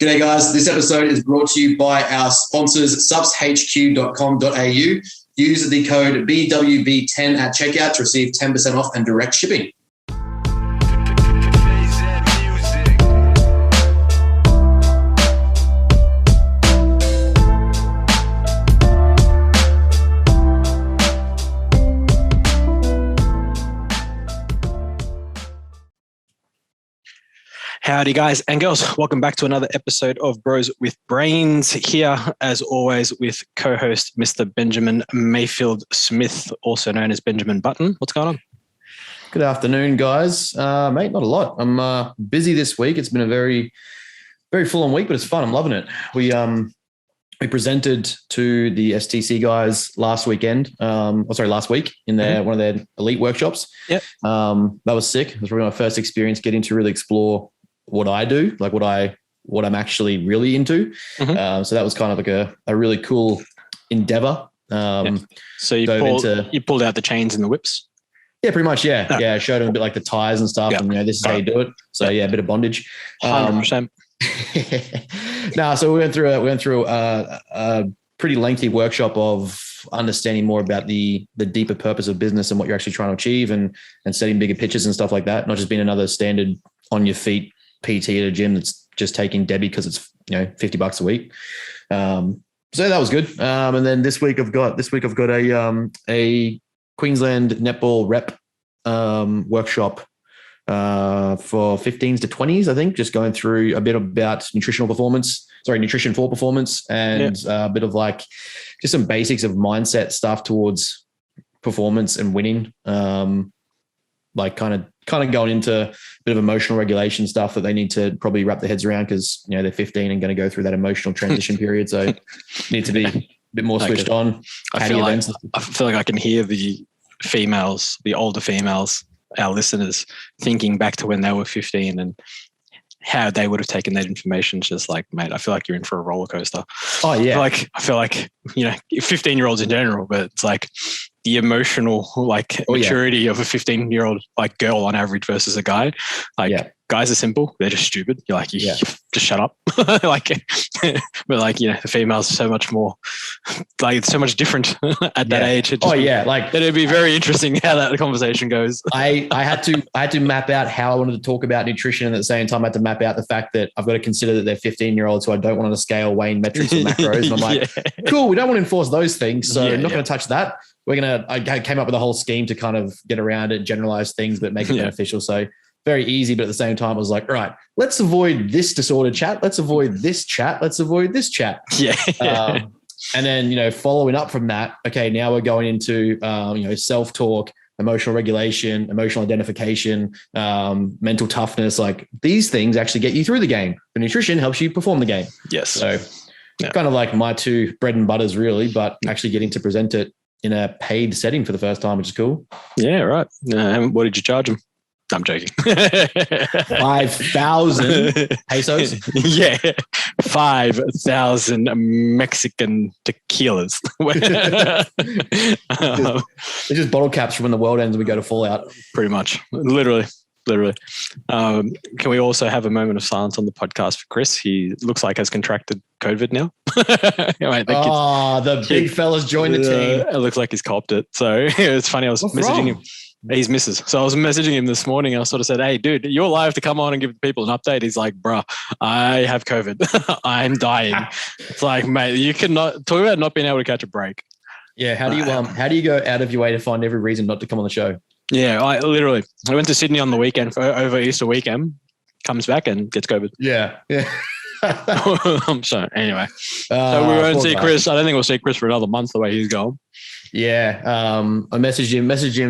G'day guys, this episode is brought to you by our sponsors, supshq.com.au. Use the code BWB10 at checkout to receive 10% off and direct shipping. Howdy guys and girls, welcome back to another episode of Bros with Brains, here as always with co-host Mr. Benjamin Mayfield Smith, also known as Benjamin Button. What's going on? Good afternoon guys. Mate, not a lot. I'm busy this week. It's been a very, very full-on week, but it's fun. I'm loving it. We presented to the STC guys last week in their one of their elite workshops. Yep. That was sick. It was really my first experience getting to really explore what I do, like what I'm actually really into. So that was kind of like a really cool endeavor. So you pulled out the chains and the whips? Yeah, pretty much. Yeah. I showed them a bit like the ties and stuff, and this is how you do it. So a bit of bondage. 100%. So we went through a pretty lengthy workshop of understanding more about the deeper purpose of business and what you're actually trying to achieve, and setting bigger pictures and stuff like that. Not just being another standard on your feet PT at a gym that's just taking Debbie because it's $50 a week. So that was good. And then this week I've got a Queensland netball rep workshop for 15s to 20s, I think, just going through a bit about nutrition for performance, and a bit of like just some basics of mindset stuff towards performance and winning. Like kind of going into a bit of emotional regulation stuff that they need to probably wrap their heads around, because they're 15 and going to go through that emotional transition period. So need to be a bit more switched on. I feel like I can hear the older females, our listeners, thinking back to when they were 15 and how they would have taken that information. Just like, mate, I feel like you're in for a roller coaster. Oh yeah. I feel like 15-year-olds in general, but it's like the emotional maturity of a 15-year-old girl on average versus a guy. Guys are simple. They're just stupid. You're like, just shut up. But the females are so much more, it's so much different at that age. It'd be very interesting how that conversation goes. I had to map out how I wanted to talk about nutrition, and at the same time I had to map out the fact that I've got to consider that they're 15-year-olds who I don't want on a scale weighing metrics and macros. And I'm like, cool, we don't want to enforce those things, so I'm not going to touch that. I came up with a whole scheme to kind of get around it, generalize things, but make it beneficial. So very easy, but at the same time, I was like, all right, let's avoid this disordered chat. Let's avoid this chat. Let's avoid this chat. And then, following up from that, okay, now we're going into, self-talk, emotional regulation, emotional identification, mental toughness. Like these things actually get you through the game. The nutrition helps you perform the game. Yes. So kind of like my two bread and butters really, but actually getting to present it in a paid setting for the first time, which is cool. Yeah, right. What did you charge them? I'm joking. 5,000 pesos. 5,000 Mexican tequilas. It's just bottle caps from when the world ends and we go to Fallout. Pretty much. Literally. Can we also have a moment of silence on the podcast for Chris? He looks like has contracted COVID now. The big fella's joined the team. It looks like he's copped it. So it's funny. I was messaging him. He's misses. So I was messaging him this morning. I sort of said, hey, dude, you're live to come on and give people an update. He's like, bruh, I have COVID. I'm dying. It's like, mate, you cannot talk about not being able to catch a break. Yeah. How do you go out of your way to find every reason not to come on the show? Yeah, I went to Sydney on the weekend over Easter weekend, comes back and gets COVID. Yeah. So anyway, so we won't see Chris. I don't think we'll see Chris for another month the way he's going. Yeah. I messaged him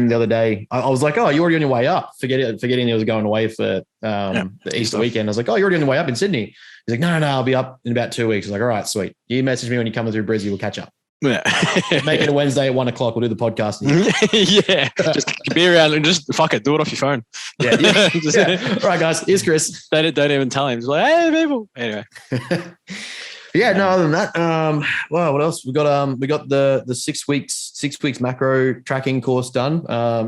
the other day. I was like, oh, you're already on your way up. Forgetting he was going away for the Easter weekend. I was like, oh, you're already on your way up in Sydney. He's like, no, I'll be up in about 2 weeks. I was like, all right, sweet. You message me when you come through Brizzy, we'll catch up. Yeah. Make it a Wednesday at 1:00. We'll do the podcast. Just be around and just fuck it. Do it off your phone. Yeah. All right, guys. Here's Chris. Don't even tell him. He's like, hey, people. Anyway. No, other than that, well, what else? We got the 6 weeks macro tracking course done.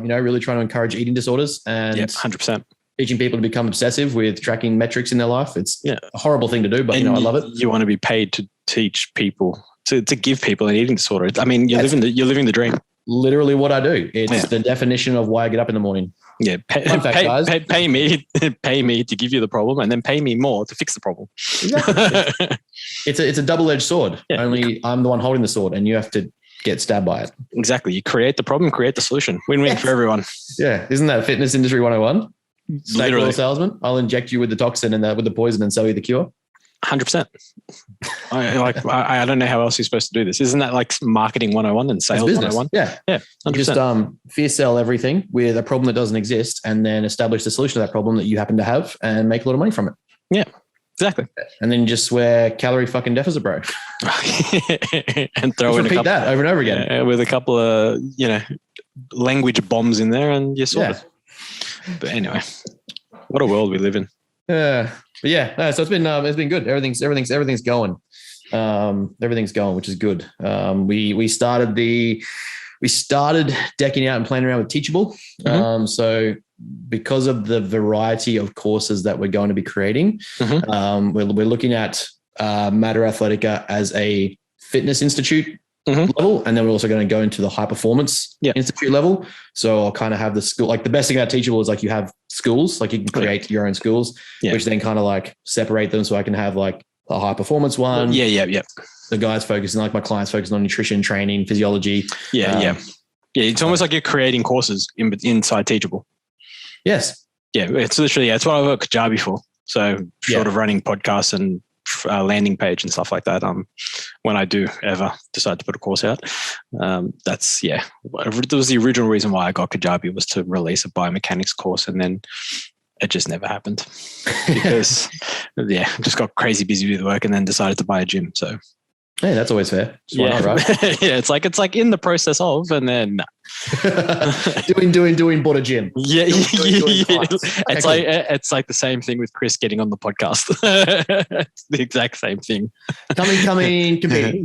Really trying to encourage eating disorders and 100%. teaching people to become obsessive with tracking metrics in their life. It's a horrible thing to do, but I love it. You want to be paid to teach people, to give people an eating disorder. I mean, you're living the dream. Literally what I do. It's the definition of why I get up in the morning. Yeah, pay me to give you the problem, and then pay me more to fix the problem. Exactly. It's a double-edged sword. Yeah. Only I'm the one holding the sword, and you have to get stabbed by it. Exactly. You create the problem, create the solution. Win-win for everyone. Yeah. Isn't that fitness industry 101? Literally. Salesman. I'll inject you with the toxin and with the poison and sell you the cure. 100%. I don't know how else you're supposed to do this. Isn't that like marketing 101 and sales 101? Yeah. 100%. You just fear sell everything with a problem that doesn't exist, and then establish the solution to that problem that you happen to have and make a lot of money from it. Yeah. Exactly. And then just swear calorie fucking deficit, bro. And throw in that over and over again. With a couple of, language bombs in there, and you're sorted. But anyway, what a world we live in. So it's been good. Everything's going. Everything's going, which is good. We started decking out and playing around with Teachable. Mm-hmm. So because of the variety of courses that we're going to be creating, we're looking at Matter Athletica as a fitness institute level, and then we're also going to go into the high performance institute level. So I'll kind of have the school, like the best thing about Teachable is like you have schools, like you can create your own schools, which then kind of like separate them. So I can have like a high performance one. The guys focusing, like my clients focusing on nutrition, training, physiology. It's almost like you're creating courses inside Teachable. Yes. Yeah, it's literally, it's what I work Kajabi for. So short of running podcasts and landing page and stuff like that. When I do ever decide to put a course out, that was the original reason why I got Kajabi, was to release a biomechanics course, and then it just never happened because just got crazy busy with work, and then decided to buy a gym. So hey, that's always fair. Why not, right? It's like in the process of, and then doing bought a gym. It's like the same thing with Chris getting on the podcast. It's the exact same thing. Coming, competing.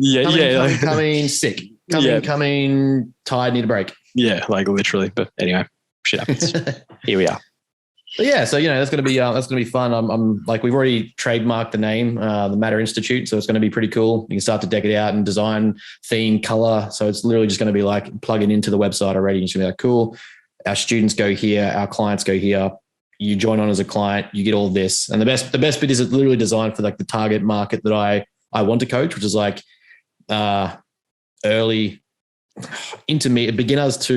Coming, sick. Coming, tired, need a break. Yeah, like literally. But anyway, shit happens. Here we are. So that's going to be fun. I'm like, we've already trademarked the name, the Matter Institute, so it's going to be pretty cool. You can start to deck it out and design, theme, color. So it's literally just going to be like plugging into the website already. It's going to be like, cool. Our students go here, our clients go here. You join on as a client, you get all this. And the best bit is it's literally designed for like the target market that I want to coach, which is like early, intermediate beginners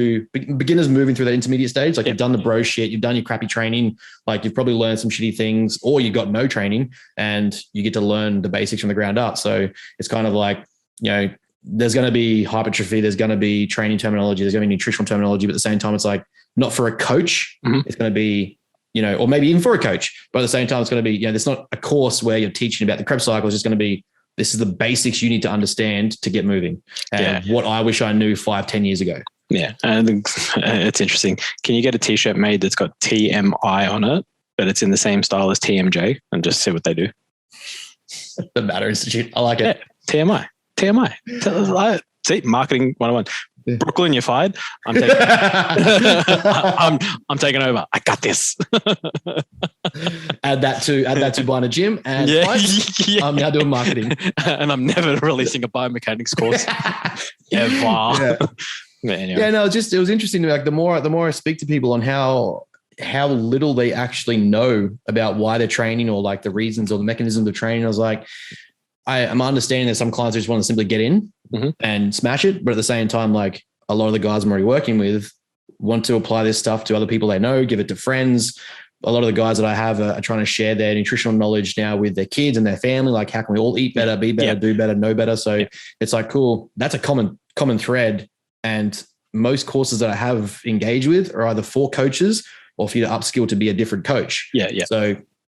moving through that intermediate stage. Like you've done the bro shit, you've done your crappy training, like you've probably learned some shitty things, or you got no training and you get to learn the basics from the ground up. So it's kind of like, there's going to be hypertrophy, there's going to be training terminology, there's going to be nutritional terminology, but at the same time, it's like not for a coach. It's going to be, or maybe even for a coach, but at the same time, it's going to be, there's not a course where you're teaching about the Krebs cycle. It's just going to be, this is the basics you need to understand to get moving. And what I wish I knew 5-10 years ago. Yeah. And it's interesting. Can you get a t-shirt made that's got TMI on it, but it's in the same style as TMJ, and just see what they do? The Matter Institute. I like it. Yeah, TMI. See, marketing 101. Yeah. Brooklyn, you're fired. I'm taking I'm taking over. I got this. add that to buying a gym, and I'm now doing marketing. And I'm never releasing a biomechanics course ever. But anyway. It was interesting. Like the more I speak to people on how little they actually know about why they're training, or like the reasons or the mechanisms of training. I was like, I'm understanding that some clients just want to simply get in and smash it. But at the same time, like a lot of the guys I'm already working with want to apply this stuff to other people they know, give it to friends. A lot of the guys that I have are trying to share their nutritional knowledge now with their kids and their family. Like, how can we all eat better, be better, do better, know better? So it's like, cool. That's a common thread. And most courses that I have engaged with are either for coaches or for you to upskill to be a different coach. So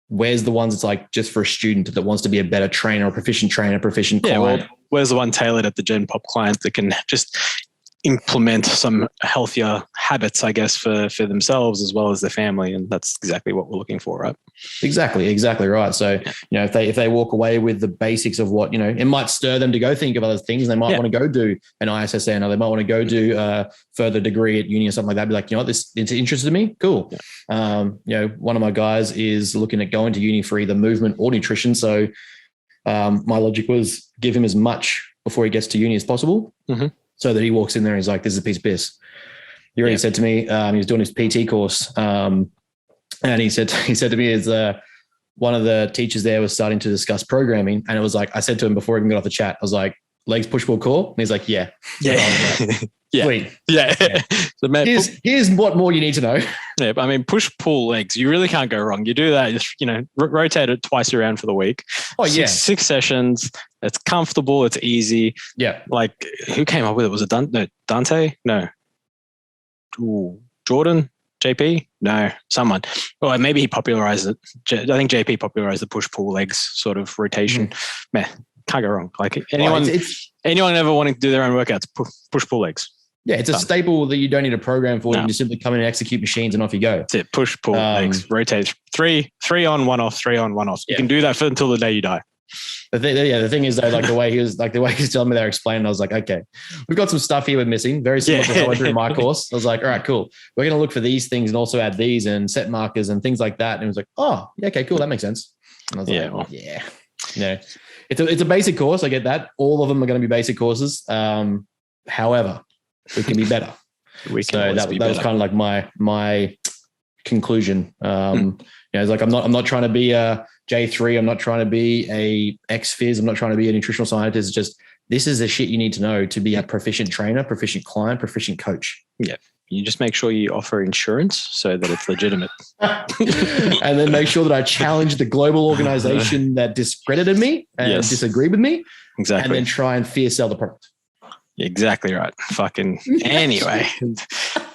where's the ones that's like just for a student that wants to be a better trainer, a proficient client? Well, where's the one tailored at the Gen Pop client that can just implement some healthier habits, I guess, for themselves as well as their family. And that's exactly what we're looking for, right? Exactly right. So, if they walk away with the basics of what, it might stir them to go think of other things. They might want to go do an ISSN, or they might want to go do a further degree at uni or something like that. Be like, this interested me. Cool. Yeah. One of my guys is looking at going to uni for either movement or nutrition. So my logic was give him as much before he gets to uni as possible. Mm-hmm. So that he walks in there and he's like, this is a piece of piss. He already said to me, he was doing his PT course. And he said to me, one of the teachers there was starting to discuss programming. And it was like, I said to him before he even got off the chat, I was like, legs, push, pull, core. And he's like, yeah. Yeah. Yeah. Sweet. Yeah. So, man, here's what more you need to know. Yeah. But I mean, push, pull, legs, you really can't go wrong. You do that, just, rotate it twice around for the week. Oh, six sessions. It's comfortable. It's easy. Yeah. Like, who came up with it? Was it Dante? No. Ooh, Jordan? JP? No, someone. Well, maybe he popularized it. I think JP popularized the push-pull legs sort of rotation. Man, can't go wrong. Like anyone ever wanting to do their own workouts, push-pull legs. Yeah, it's a staple that you don't need a program for. No. You just simply come in and execute machines and off you go. That's it. Push-pull legs, rotate. Three on, one off, 3 on, 1 off. You can do that until the day you die. The thing is though, the way he was telling me they were explaining, I was like, okay, we've got some stuff here we're missing. Very similar to what I went through in my course. I was like, all right, cool. We're going to look for these things and also add these and set markers and things like that. And it was like, oh, yeah, okay, cool. That makes sense. And I was it's a basic course. I get that. All of them are going to be basic courses. However, we can be better. That was kind of like my conclusion. It's like, I'm not trying to be a J3. I'm not trying to be a ex-phys. I'm not trying to be a nutritional scientist. It's just, this is the shit you need to know to be a proficient trainer, proficient client, proficient coach. Yeah. You just make sure you offer insurance so that it's legitimate. And then make sure that I challenge the global organization that discredited me and disagreed with me. Exactly. And then try and fear sell the product. Exactly right. Fucking anyway,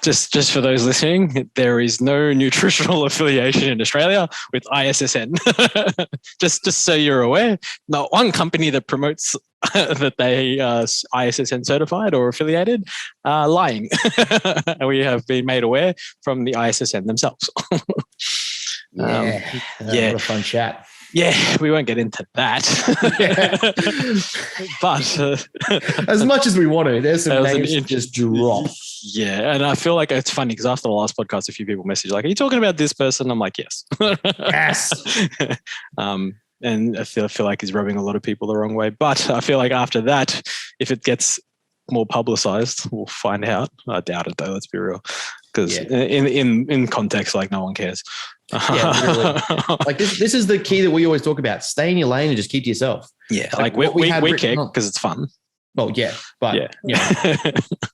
just for those listening, there is no nutritional affiliation in Australia with ISSN. just so you're aware, not one company that promotes that they ISSN certified or affiliated are lying. We have been made aware from the ISSN themselves. What a fun chat. Yeah, we won't get into that. But as much as we want to, there's some names that just drop. Yeah, and I feel like it's funny because after the last podcast, a few people messaged like, "Are you talking about this person?" I'm like, "Yes." Yes. And I feel like he's rubbing a lot of people the wrong way. But I feel like after that, if it gets more publicized, we'll find out. I doubt it though. Let's be real, because in context, like no one cares. Yeah, really. Like this is the key that we always talk about. Stay in your lane and just keep to yourself. Yeah, like we care because it's fun. Well, yeah, but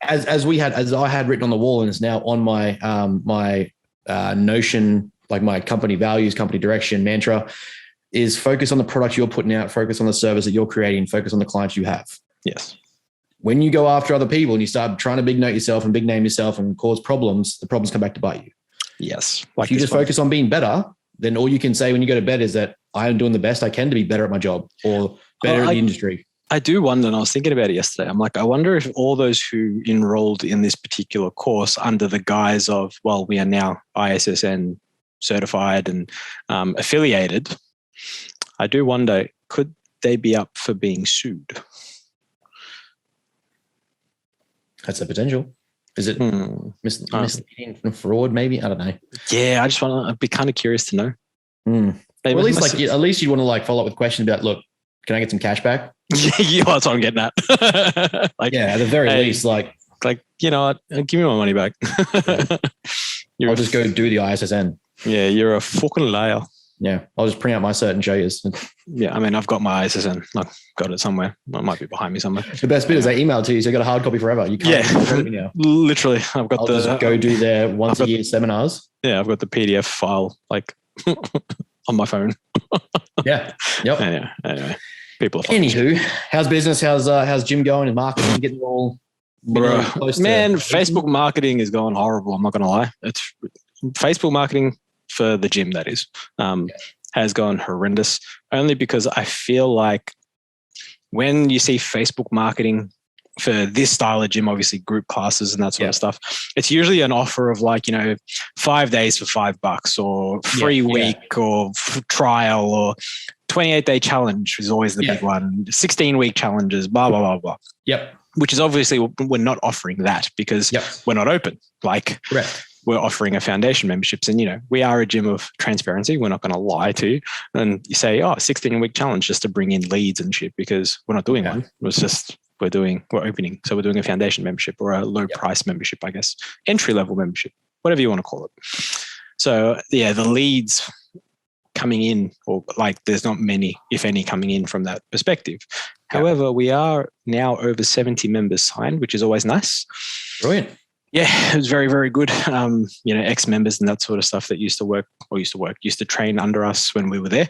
as I had written on the wall, and it's now on my my Notion, like my company values, company direction mantra, is focus on the product you're putting out, focus on the service that you're creating, focus on the clients you have. Yes. When you go after other people and you start trying to big note yourself and big name yourself and cause problems, the problems come back to bite you. Yes. Like if you just focus on being better, then all you can say when you go to bed is that I am doing the best I can to be better at my job or better in the industry. I do wonder, and I was thinking about it yesterday. I'm like, I wonder if all those who enrolled in this particular course under the guise of, well, we are now ISSN certified and affiliated, I do wonder, could they be up for being sued? That's a potential. Is it misleading and fraud? Maybe, I don't know. Yeah, I'd be kind of curious to know. Well, at least you want to follow up with questions about, look, can I get some cash back? Yeah, that's what I'm getting at. At the very least, you know what? Give me my money back. I'll just go do the ISSN. Yeah, you're a fucking liar. Yeah, I'll just print out my cert and show you. Yeah, I mean, I've got my ISSN. I've got it somewhere. It might be behind me somewhere. The best bit is they email it to you, so you got a hard copy forever. You can't get it now. Literally. I'll just go do their once a year seminars. Yeah, I've got the PDF file on my phone. Yeah. Yep. Anyway, people are Anywho, how's business? How's gym going and marketing? Getting all close man, Facebook marketing is going horrible. I'm not going to lie. It's Facebook marketing for the gym, that is, has gone horrendous, only because I feel like when you see Facebook marketing for this style of gym, obviously group classes and that sort of stuff, it's usually an offer of like, 5 days for $5 or free week or trial or 28-day challenge is always the big one. 16-week challenges, blah, blah, blah, blah. Yep. Which is obviously, we're not offering that because we're not open. Like, we're offering a foundation memberships, and we are a gym of transparency. We're not going to lie to you and you say, 16-week challenge just to bring in leads and shit, because we're not doing one. It's just we're opening. So we're doing a foundation membership or a low price membership, I guess, entry level membership, whatever you want to call it. So the leads coming in, or like there's not many, if any, coming in from that perspective. However, we are now over 70 members signed, which is always nice. Brilliant. Yeah, it was very, very good. Ex-members and that sort of stuff that used to train under us when we were there,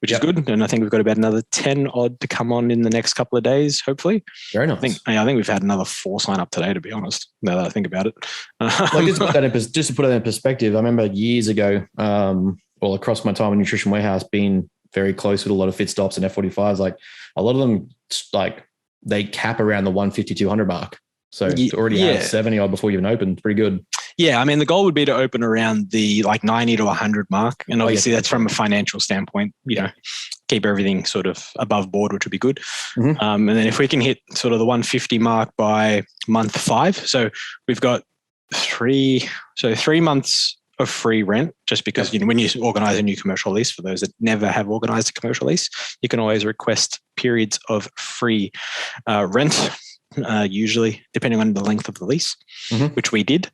which is good. And I think we've got about another 10 odd to come on in the next couple of days, hopefully. Very nice. I think we've had another 4 sign up today, to be honest, now that I think about it. Just to put that in perspective, I remember years ago, across my time in Nutrition Warehouse, being very close with a lot of fit stops and F45s, like a lot of them, like they cap around the 150, 200 mark. So it's already at 70 odd before you even open. Pretty good. Yeah. I mean, the goal would be to open around the like 90 to 100 mark. And obviously that's from a financial standpoint, keep everything sort of above board, which would be good. Mm-hmm. And then if we can hit sort of the 150 mark by month 5. So we've got 3 months of free rent, just because when you organize a new commercial lease, for those that never have organized a commercial lease, you can always request periods of free rent, usually depending on the length of the lease, which we did.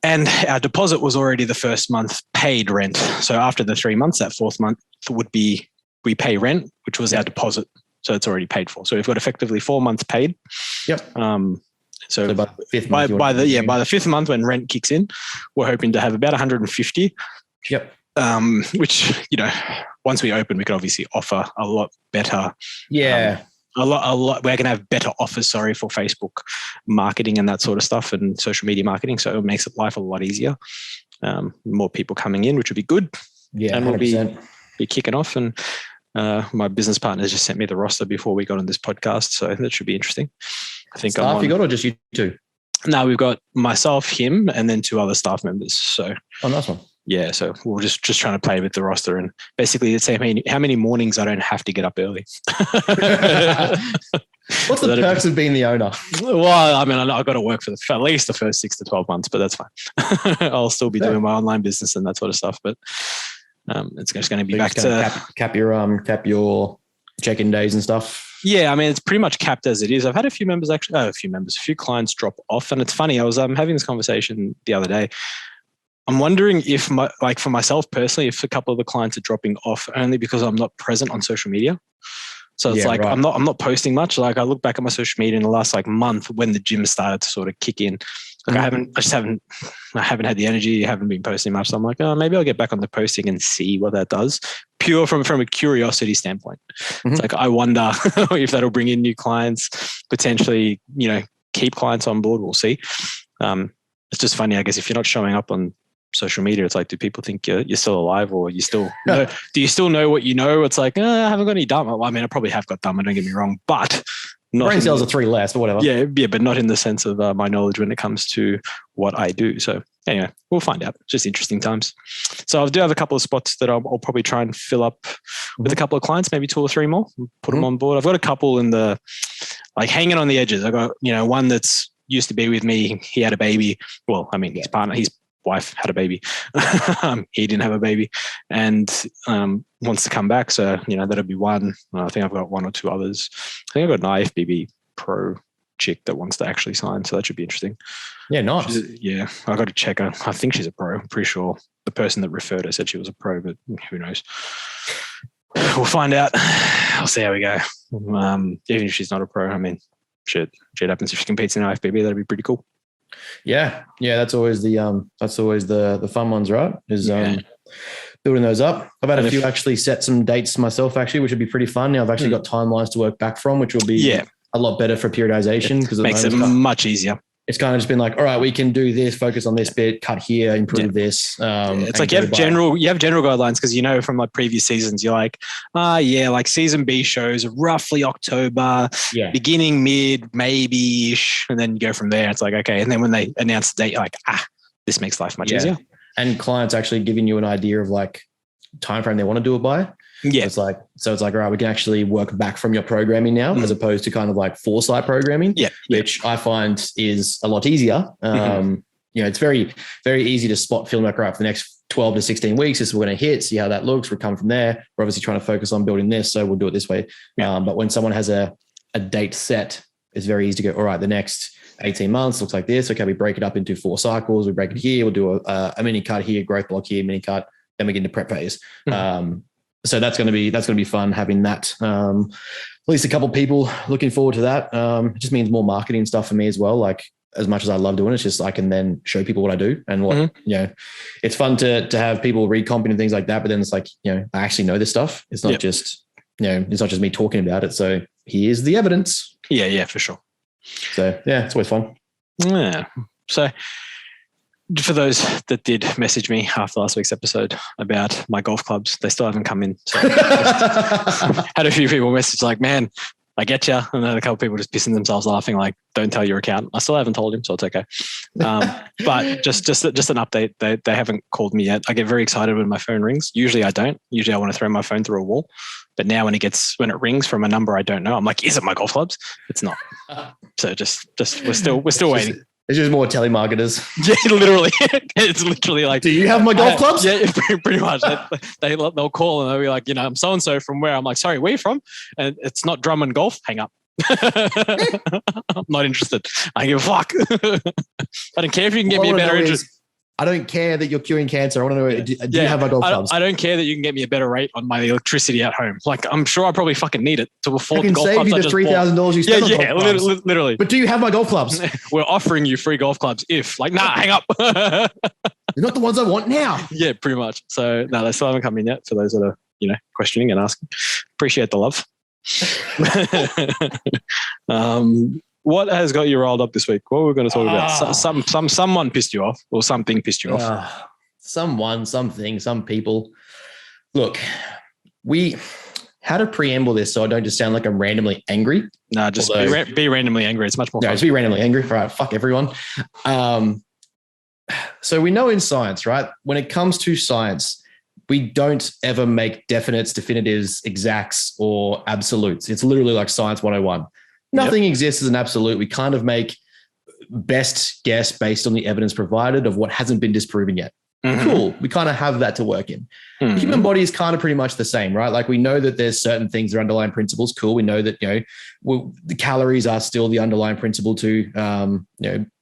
And our deposit was already the first month paid rent. So after the 3 months, that 4th month would be, we pay rent, which was our deposit. So it's already paid for. So we've got effectively 4 months paid. Yep. So by the 5th month when rent kicks in, we're hoping to have about 150. Yep. Which, once we open, we could obviously offer a lot better. Yeah. A lot. We're going to have better offers, for Facebook marketing and that sort of stuff, and social media marketing. So it makes life a lot easier. More people coming in, which would be good. Yeah, and 100%. We'll be kicking off. And my business partner just sent me the roster before we got on this podcast, so that should be interesting. I think staff you got, or just you two? No, we've got myself, him, and then 2 other staff members. So nice one. Yeah, so we're just trying to play with the roster, and basically it's how many mornings I don't have to get up early. What's the perks of being the owner? Well, I mean, I've got to work for at least the first 6 to 12 months, but that's fine. I'll still be doing my online business and that sort of stuff, but it's just going to be back to cap your check-in days and stuff. Yeah, I mean, it's pretty much capped as it is. I've had a few clients drop off, and it's funny. I was having this conversation the other day. I'm wondering if for myself personally, if a couple of the clients are dropping off only because I'm not present on social media. So it's I'm not posting much. Like I look back at my social media in the last month when the gym started to sort of kick in. Like I haven't had the energy, haven't been posting much. So I'm like, maybe I'll get back on the posting and see what that does. Pure from a curiosity standpoint. It's like, I wonder if that'll bring in new clients, potentially, keep clients on board. We'll see. It's just funny, I guess, if you're not showing up on social media, it's like, do people think you're still alive, or you still know, do you still know what you know? It's like, I haven't got any dumb. Well, I mean, I probably have got dumb, don't get me wrong, but brain cells are 3 less or whatever. Yeah, but not in the sense of my knowledge when it comes to what I do. So anyway, we'll find out. Just interesting times. So I do have a couple of spots that I'll probably try and fill up with a couple of clients, maybe 2 or 3 more, put them on board. I've got a couple in the, hanging on the edges. I got, one that's used to be with me. He had a baby. Well, I mean, his wife had a baby. He didn't have a baby, and wants to come back. So, that'll be one. I think I've got 1 or 2 others. I think I've got an IFBB pro chick that wants to actually sign. So that should be interesting. Yeah, nice. I got to check her. I think she's a pro. I'm pretty sure the person that referred her said she was a pro, but who knows? We'll find out. I'll see how we go. Even if she's not a pro, I mean, shit happens if she competes in IFBB. That'd be pretty cool. Yeah. That's always the fun ones, right? Is building those up. I've had a few actually set some dates myself, actually, which would be pretty fun. Now I've actually got timelines to work back from, which will be a lot better for periodization, because it makes it much easier. It's kind of just been like, all right, we can do this, focus on this bit, cut here, improve this. It's like you have general guidelines because from like previous seasons, you're like, like season B shows roughly October, beginning mid, maybe-ish, and then you go from there. It's like, okay. And then when they announce the date, you're like, this makes life much easier. And clients actually giving you an idea of like time frame they want to do it by. Yeah. It's like, all right, we can actually work back from your programming now as opposed to kind of like foresight programming, which I find is a lot easier. It's very, very easy to spot film like, right, for the next 12 to 16 weeks, this is we're going to hit, see how that looks. We'll come from there. We're obviously trying to focus on building this. So we'll do it this way. But when someone has a date set, it's very easy to go, all right, the next 18 months looks like this. Okay. We break it up into 4 cycles. We break it here. We'll do a mini cut here, growth block here, mini cut. Then we get into prep phase. So that's going to be fun having that. At least a couple of people looking forward to that. It just means more marketing stuff for me as well. Like as much as I love doing it, it's just I can then show people what I do and what it's fun to have people read copy and things like that. But then it's like I actually know this stuff. It's not just it's not just me talking about it. So here's the evidence. Yeah, for sure. So it's always fun. Yeah. So for those that did message me after last week's episode about my golf clubs, they still haven't come in. So had a few people message like, man, I get you. And then a couple of people just pissing themselves laughing, like, don't tell your account. I still haven't told him, so it's okay. But just an update. They haven't called me yet. I get very excited when my phone rings. Usually I don't. Usually I want to throw my phone through a wall. But now when it rings from a number I don't know, I'm like, is it my golf clubs? It's not. So just we're still waiting. It's just more telemarketers. Yeah, literally. It's literally like, do you have my golf clubs? Yeah, pretty much. They'll call and they'll be like, I'm so-and-so from where? I'm like, sorry, where are you from? And it's not Drummond Golf. Hang up. I'm not interested. I give a fuck. I don't care if you can get me a better interest. I don't care that you're curing cancer. I want to know, do you have my golf clubs? I don't care that you can get me a better rate on my electricity at home. Like, I'm sure I probably fucking need it to afford the golf clubs. I can save you the $3,000 you spent on golf clubs. Literally. But do you have my golf clubs? We're offering you free golf clubs if, like, hang up. They're not the ones I want now. Yeah, pretty much. So, no, they still haven't come in yet for those that are, questioning and asking. Appreciate the love. What has got you rolled up this week? What are we going to talk about? Someone pissed you off or something pissed you off? Someone, something, some people. Look, we had to preamble this so I don't just sound like I'm randomly angry. No, just be randomly angry. It's much more fun. Just be randomly angry. All right, fuck everyone. So we know in science, right? When it comes to science, we don't ever make definites, definitives, exacts, or absolutes. It's literally like Science 101. Nothing exists as an absolute. We kind of make best guess based on the evidence provided of what hasn't been disproven yet. Cool. We kind of have that to work in. The human body is kind of pretty much the same, right? Like we know that there's certain things that are underlying principles. Cool. We know that, the calories are still the underlying principle to,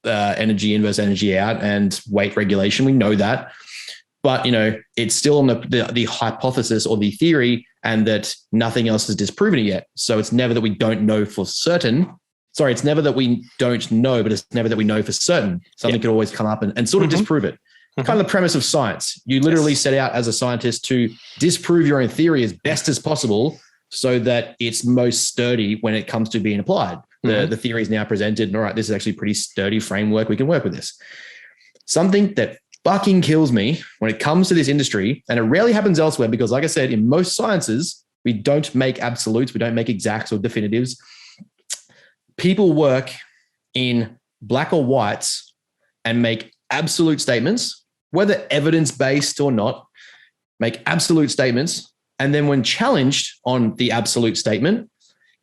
energy in versus energy out and weight regulation. We know that. But, it's still on the hypothesis or the theory and that nothing else has disproven it yet. So it's never that we don't know for certain. Sorry, it's never that we don't know, but it's never that we know for certain. Something could always come up and sort of disprove it. Kind of the premise of science. You literally set out as a scientist to disprove your own theory as best as possible so that it's most sturdy when it comes to being applied. The theory is now presented and all right, this is actually a pretty sturdy framework. We can work with this. Something that fucking kills me when it comes to this industry, and it rarely happens elsewhere because, like I said, in most sciences, we don't make absolutes, we don't make exacts or definitives. People work in black or whites and make absolute statements, whether evidence-based or not, make absolute statements, and then when challenged on the absolute statement,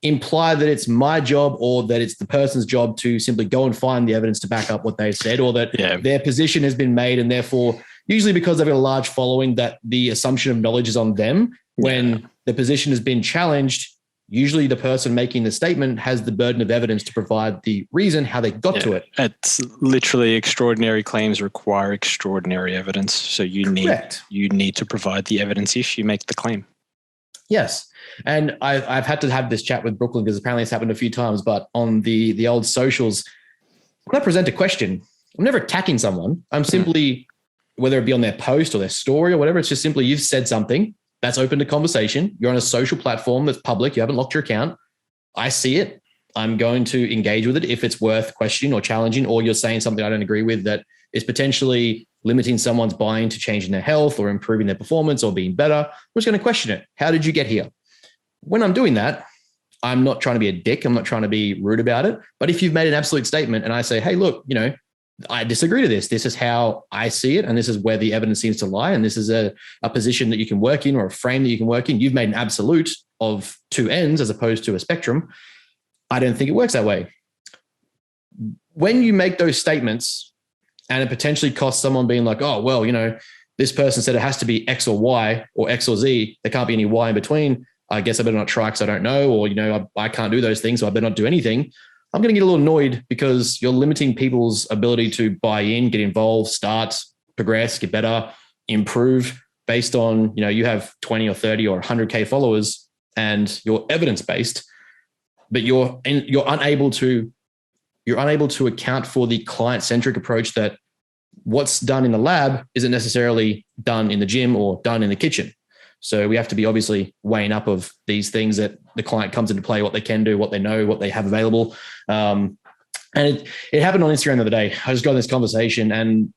imply that it's my job or that it's the person's job to simply go and find the evidence to back up what they said or that their position has been made and therefore, usually because they've got a large following, that the assumption of knowledge is on them. When the position has been challenged, usually the person making the statement has the burden of evidence to provide the reason how they got to it. It's literally extraordinary claims require extraordinary evidence. So you need to provide the evidence if you make the claim. Yes. And I've had to have this chat with Brooklyn because apparently it's happened a few times, but on the old socials, when I present a question, I'm never attacking someone. I'm simply, whether it be on their post or their story or whatever, it's just simply you've said something that's open to conversation. You're on a social platform that's public. You haven't locked your account. I see it. I'm going to engage with it if it's worth questioning or challenging, or you're saying something I don't agree with that is potentially limiting someone's buy-in to changing their health or improving their performance or being better. I'm just going to question it. How did you get here? When I'm doing that, I'm not trying to be a dick. I'm not trying to be rude about it. But if you've made an absolute statement and I say, hey, look, I disagree to this. This is how I see it. And this is where the evidence seems to lie. And this is a position that you can work in or a frame that you can work in. You've made an absolute of two ends as opposed to a spectrum. I don't think it works that way. When you make those statements and it potentially costs someone being like, oh, well, this person said it has to be X or Y or X or Z. There can't be any Y in between. I guess I better not try because I don't know, or, I can't do those things, so I better not do anything. I'm going to get a little annoyed because you're limiting people's ability to buy in, get involved, start, progress, get better, improve based on, you have 20 or 30 or 100K followers and you're evidence-based, but you're unable to account for the client-centric approach that what's done in the lab isn't necessarily done in the gym or done in the kitchen. So we have to be obviously weighing up of these things that the client comes into play, what they can do, what they know, what they have available. And it happened on Instagram the other day. I just got in this conversation and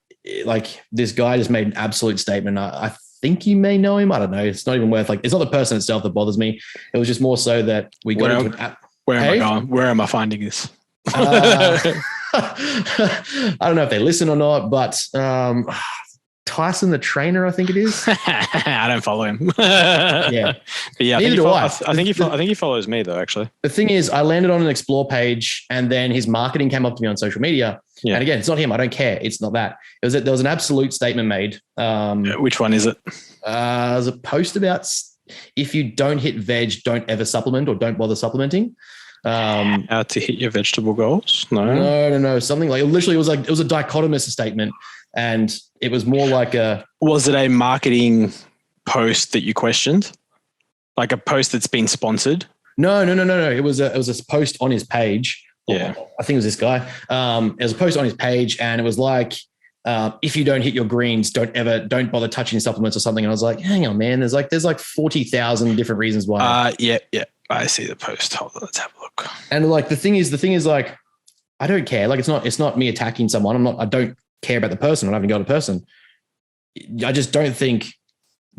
this guy just made an absolute statement. I think you may know him. I don't know. It's not even worth it's not the person itself that bothers me. It was just more so that we got into an app. Where am I going? Where am I finding this? I don't know if they listen or not, but Tyson the trainer, I think it is. I don't follow him. Yeah, but yeah. I think he follows me though. Actually, the thing is, I landed on an explore page, and then his marketing came up to me on social media. Yeah. And again, it's not him. I don't care. It's not that. It was that there was an absolute statement made. Which one is it? There's a post about if you don't hit veg, don't ever supplement or don't bother supplementing. How to hit your vegetable goals? No. Something like literally it was a dichotomous statement. And it was more like was it a marketing post that you questioned? Like a post that's been sponsored? No. It was a post on his page. Yeah. I think it was this guy. It was a post on his page and it was like, if you don't hit your greens, don't bother touching supplements or something. And I was like, hang on, man, there's 40,000 different reasons why. Yeah. I see the post. Hold on, let's have a look. And the thing is I don't care. It's not me attacking someone. I don't care about the person. I haven't got a person. I just don't think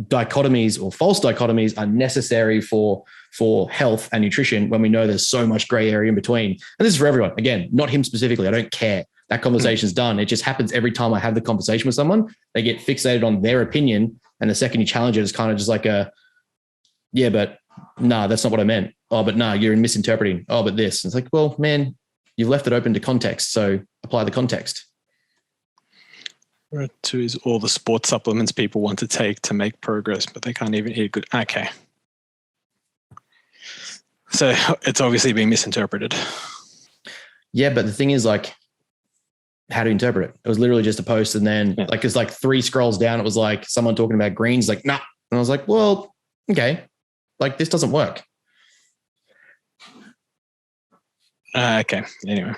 dichotomies or false dichotomies are necessary for health and nutrition when we know there's so much gray area in between. And this is for everyone. Again, not him specifically. I don't care. That conversation's done. It just happens every time I have the conversation with someone. They get fixated on their opinion. And the second you challenge it, it's kind of just like yeah, but nah, that's not what I meant. Oh, but nah, you're misinterpreting. Oh, but this. It's like, well, man, you've left it open to context. So apply the context. Two is all the sports supplements people want to take to make progress, but they can't even eat good. Okay. So it's obviously being misinterpreted. Yeah, but the thing is how to interpret it. It was literally just a post. And then it's 3 scrolls down. It was like someone talking about greens, nah. And I was like, well, okay. This doesn't work. Okay. Anyway.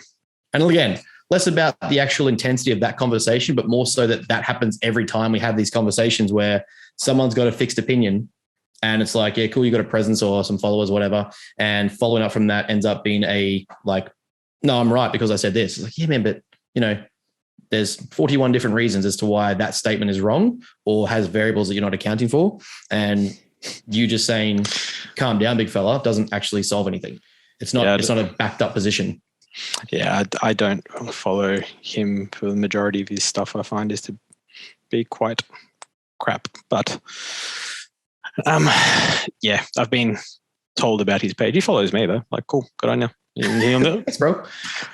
And again, less about the actual intensity of that conversation, but more so that happens every time we have these conversations where someone's got a fixed opinion and it's like, yeah, cool, you got a presence or some followers, whatever. And following up from that ends up being no, I'm right because I said this. It's like, yeah, man, but there's 41 different reasons as to why that statement is wrong or has variables that you're not accounting for. And you just saying, calm down, big fella, doesn't actually solve anything. It's not a backed up position. Yeah, I don't follow him for the majority of his stuff. I find is to be quite crap. But I've been told about his page. He follows me though. Cool, good on you. Thanks, bro.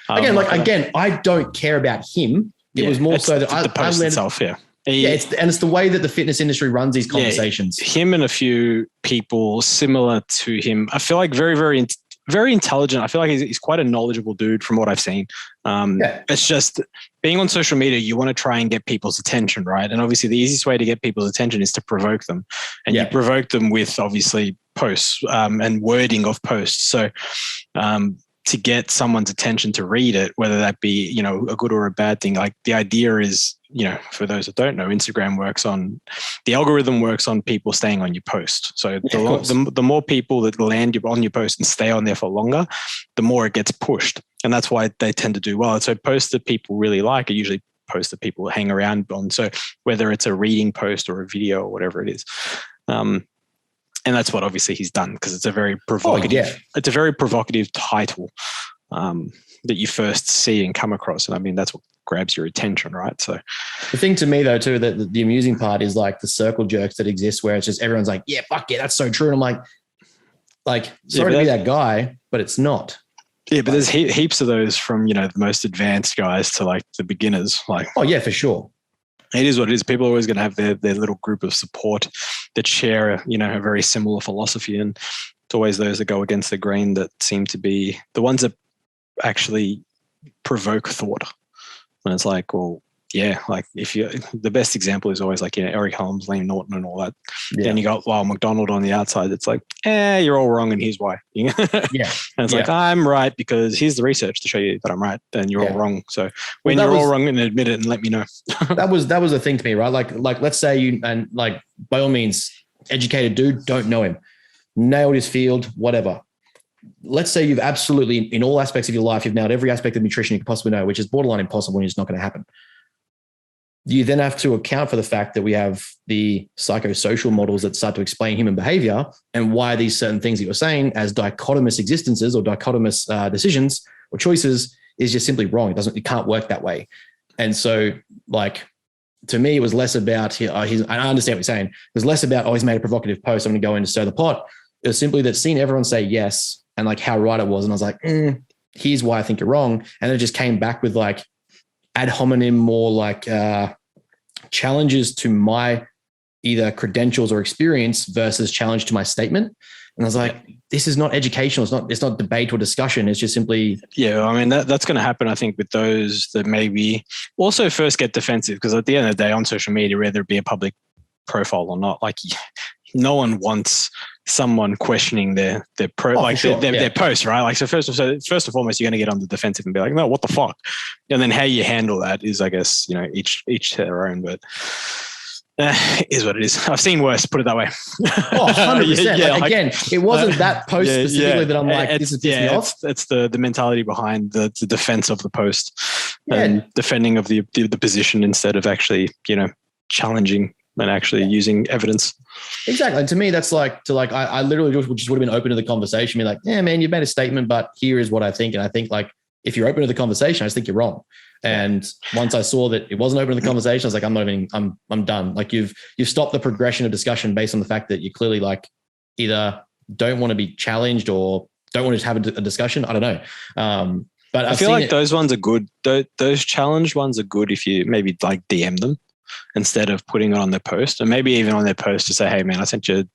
Again, I don't care about him. It was more so that the post itself. Yeah. It's the way that the fitness industry runs these conversations. Him and a few people similar to him. I feel like very, very, very intelligent. I feel like he's quite a knowledgeable dude from what I've seen. It's just being on social media, you want to try and get people's attention, right? And obviously the easiest way to get people's attention is to provoke them. And you provoke them with obviously posts and wording of posts. So to get someone's attention to read it, whether that be, you know, a good or a bad thing. Like the idea is, you know, for those that don't know, the algorithm works on people staying on your post. So the more people that land on your post and stay on there for longer, the more it gets pushed. And that's why they tend to do well. And so posts that people really like are usually posts that people hang around on. So whether it's a reading post or a video or whatever it is. And that's what obviously he's done, because it's a very provocative, it's a very provocative title that you first see and come across. And I mean, that's what grabs your attention, right? So the thing to me though, too, that the amusing part is like the circle jerks that exist where it's just everyone's like, yeah, fuck yeah, that's so true. And I'm like, sorry to be that guy, but it's not. Yeah, but there's heaps of those from, you know, the most advanced guys to like the beginners. Like, oh yeah, for sure. It is what it is. People are always going to have their little group of support that share, you know, a very similar philosophy. And it's always those that go against the grain that seem to be the ones that actually provoke thought. And it's like, well, yeah, like the best example is always like, you know, Eric Helms, Liam Norton and all that. Yeah. Then you got McDonald on the outside. It's like, you're all wrong and here's why. Yeah. And it's like, I'm right because here's the research to show you that I'm right and you're all wrong. So when you're all wrong, and admit it and let me know. that was the thing to me, right? Like let's say you, and like by all means, educated dude, don't know him, nailed his field, whatever. Let's say you've absolutely, in all aspects of your life, you've nailed every aspect of nutrition you could possibly know, which is borderline impossible and it's not going to happen. You then have to account for the fact that we have the psychosocial models that start to explain human behavior and why these certain things that you're saying as dichotomous existences or dichotomous decisions or choices is just simply wrong. It can't work that way. And so like, to me, it was less about, I understand what you're saying. It was less about, he's made a provocative post, I'm going to go in to stir the pot. It was simply that seeing everyone say yes and like how right it was. And I was like, here's why I think you're wrong. And it just came back with like ad hominem, more like challenges to my either credentials or experience versus challenge to my statement. And I was like, this is not educational. It's not debate or discussion. It's just simply. Yeah. I mean, that's going to happen, I think, with those that maybe also first get defensive, because at the end of the day on social media, whether it be a public profile or not, like no one wants someone questioning their post, right? Like, so first and foremost, you're going to get on the defensive and be like, no, what the fuck? And then how you handle that is, I guess, you know, each their own, but is what it is. I've seen worse, put it that way. 100%. Again, it wasn't that post specifically that I'm like, this is pissing me off. It's the mentality behind the defense of the post and defending of the position instead of actually, you know, challenging and actually using evidence. Exactly. And to me, that's like, I literally just would have been open to the conversation, be like, yeah, man, you've made a statement, but here is what I think. And I think like, if you're open to the conversation, I just think you're wrong. And once I saw that it wasn't open to the conversation, I was like, I'm done. Like you've stopped the progression of discussion based on the fact that you clearly like either don't want to be challenged or don't want to have a discussion. I don't know. But I feel like those ones are good. Those challenged ones are good if you maybe like DM them instead of putting it on their post, and maybe even on their post to say, hey man, I sent you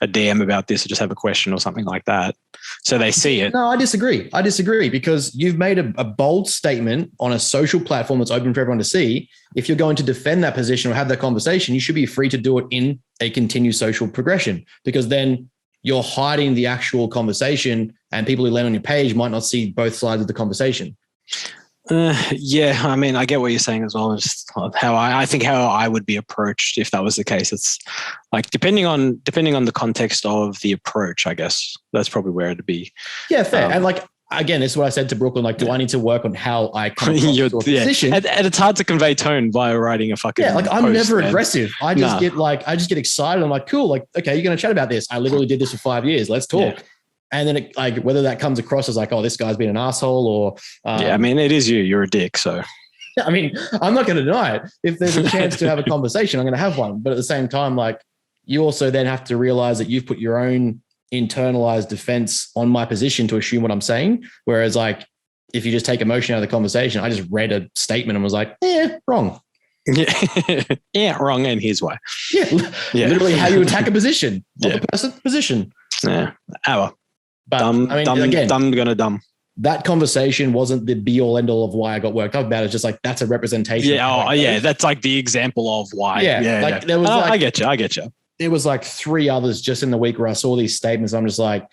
a DM about this, or just have a question or something like that. So they see it. No, I disagree because you've made a bold statement on a social platform that's open for everyone to see. If you're going to defend that position or have that conversation, you should be free to do it in a continued social progression, because then you're hiding the actual conversation and people who land on your page might not see both sides of the conversation. Yeah, I mean, I get what you're saying as well. Just how I think how I would be approached if that was the case. It's like depending on the context of the approach, I guess that's probably where it'd be. Yeah, fair. And like again, this is what I said to Brooklyn. Like, do I need to work on how I come across to a position? And it's hard to convey tone via writing a fucking. Yeah, like I'm never aggressive. I just get excited. I'm like, cool. Like, okay, you're going to chat about this. I literally did this for 5 years. Let's talk. Yeah. And then like whether that comes across as like, oh, this guy's been an asshole or. I mean, it is you. You're a dick. So. I mean, I'm not going to deny it. If there's a chance to have a conversation, I'm going to have one. But at the same time, like you also then have to realize that you've put your own internalized defense on my position to assume what I'm saying. Whereas like, if you just take emotion out of the conversation, I just read a statement and was like, wrong. Yeah, wrong. And here's why. Literally how you attack a position. The person's position. Yeah. But dumb, I mean, dumb, again, dumb. That conversation wasn't the be all end all of why I got worked up about it. It's just like, that's a representation. Yeah. That's like the example of why. There was I get you. There was like 3 others just in the week where I saw these statements. I'm just like,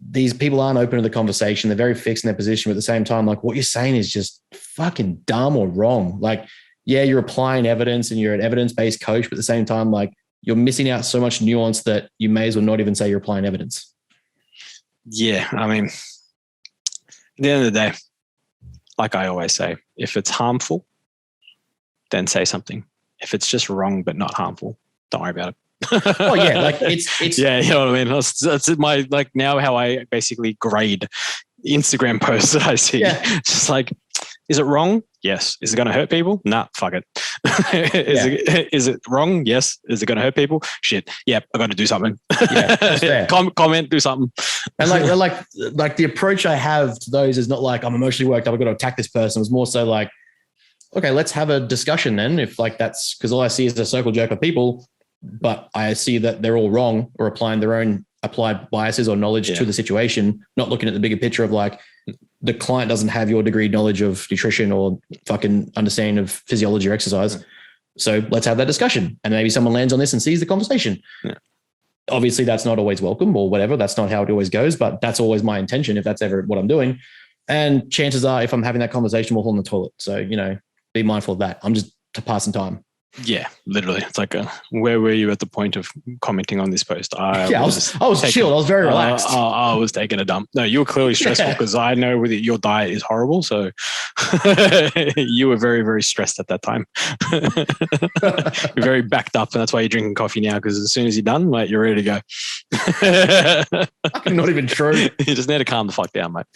these people aren't open to the conversation. They're very fixed in their position. But at the same time, like what you're saying is just fucking dumb or wrong. Like, yeah, you're applying evidence and you're an evidence-based coach, but at the same time, like you're missing out so much nuance that you may as well not even say you're applying evidence. Yeah. I mean, at the end of the day, like I always say, if it's harmful, then say something. If it's just wrong but not harmful, don't worry about it. Oh yeah, like it's yeah, you know what I mean. That's my like now how I basically grade Instagram posts that I see. Yeah. Just like, is it wrong? Yes. Is it going to hurt people? Nah, fuck it. Is it wrong? Yes. Is it going to hurt people? Shit. Yep, I got to do something. Yeah, comment, do something. And like the approach I have to those is not like I'm emotionally worked up, I've got to attack this person. It was more so like, okay, let's have a discussion then. If like that's because all I see is a circle jerk of people, but I see that they're all wrong or applying their own applied biases or knowledge to the situation, not looking at the bigger picture of like the client doesn't have your degree knowledge of nutrition or fucking understanding of physiology or exercise. So let's have that discussion. And maybe someone lands on this and sees the conversation. Yeah. Obviously that's not always welcome or whatever. That's not how it always goes, but that's always my intention if that's ever what I'm doing. And chances are if I'm having that conversation, we'll hold in the toilet. So, you know, be mindful of that. I'm just passing time. Yeah, literally. It's like, where were you at the point of commenting on this post? I was chilled. I was very relaxed. I was taking a dump. No, you were clearly stressful because I know your diet is horrible. So you were very, very stressed at that time. You're very backed up, and that's why you're drinking coffee now. Because as soon as you're done, mate, you're ready to go. Not even true. You just need to calm the fuck down, mate.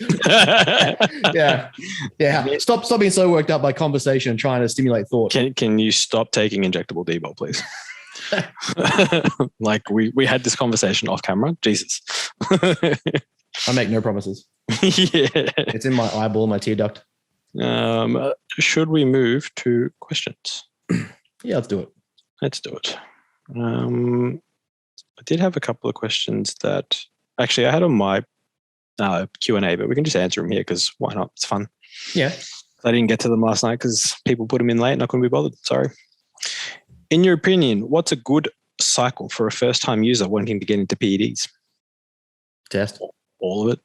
Yeah. Stop being so worked up by conversation and trying to stimulate thought. Can you stop taking injectable Debo, please? Like we had this conversation off camera. Jesus. I make no promises. Yeah. It's in my eyeball, my tear duct. Should we move to questions? Yeah, let's do it. I did have a couple of questions that actually I had on my Q&A, but we can just answer them here because why not? It's fun. Yeah. I didn't get to them last night because people put them in late and I couldn't be bothered. Sorry. In your opinion, what's a good cycle for a first-time user wanting to get into PEDs? Test. All of it.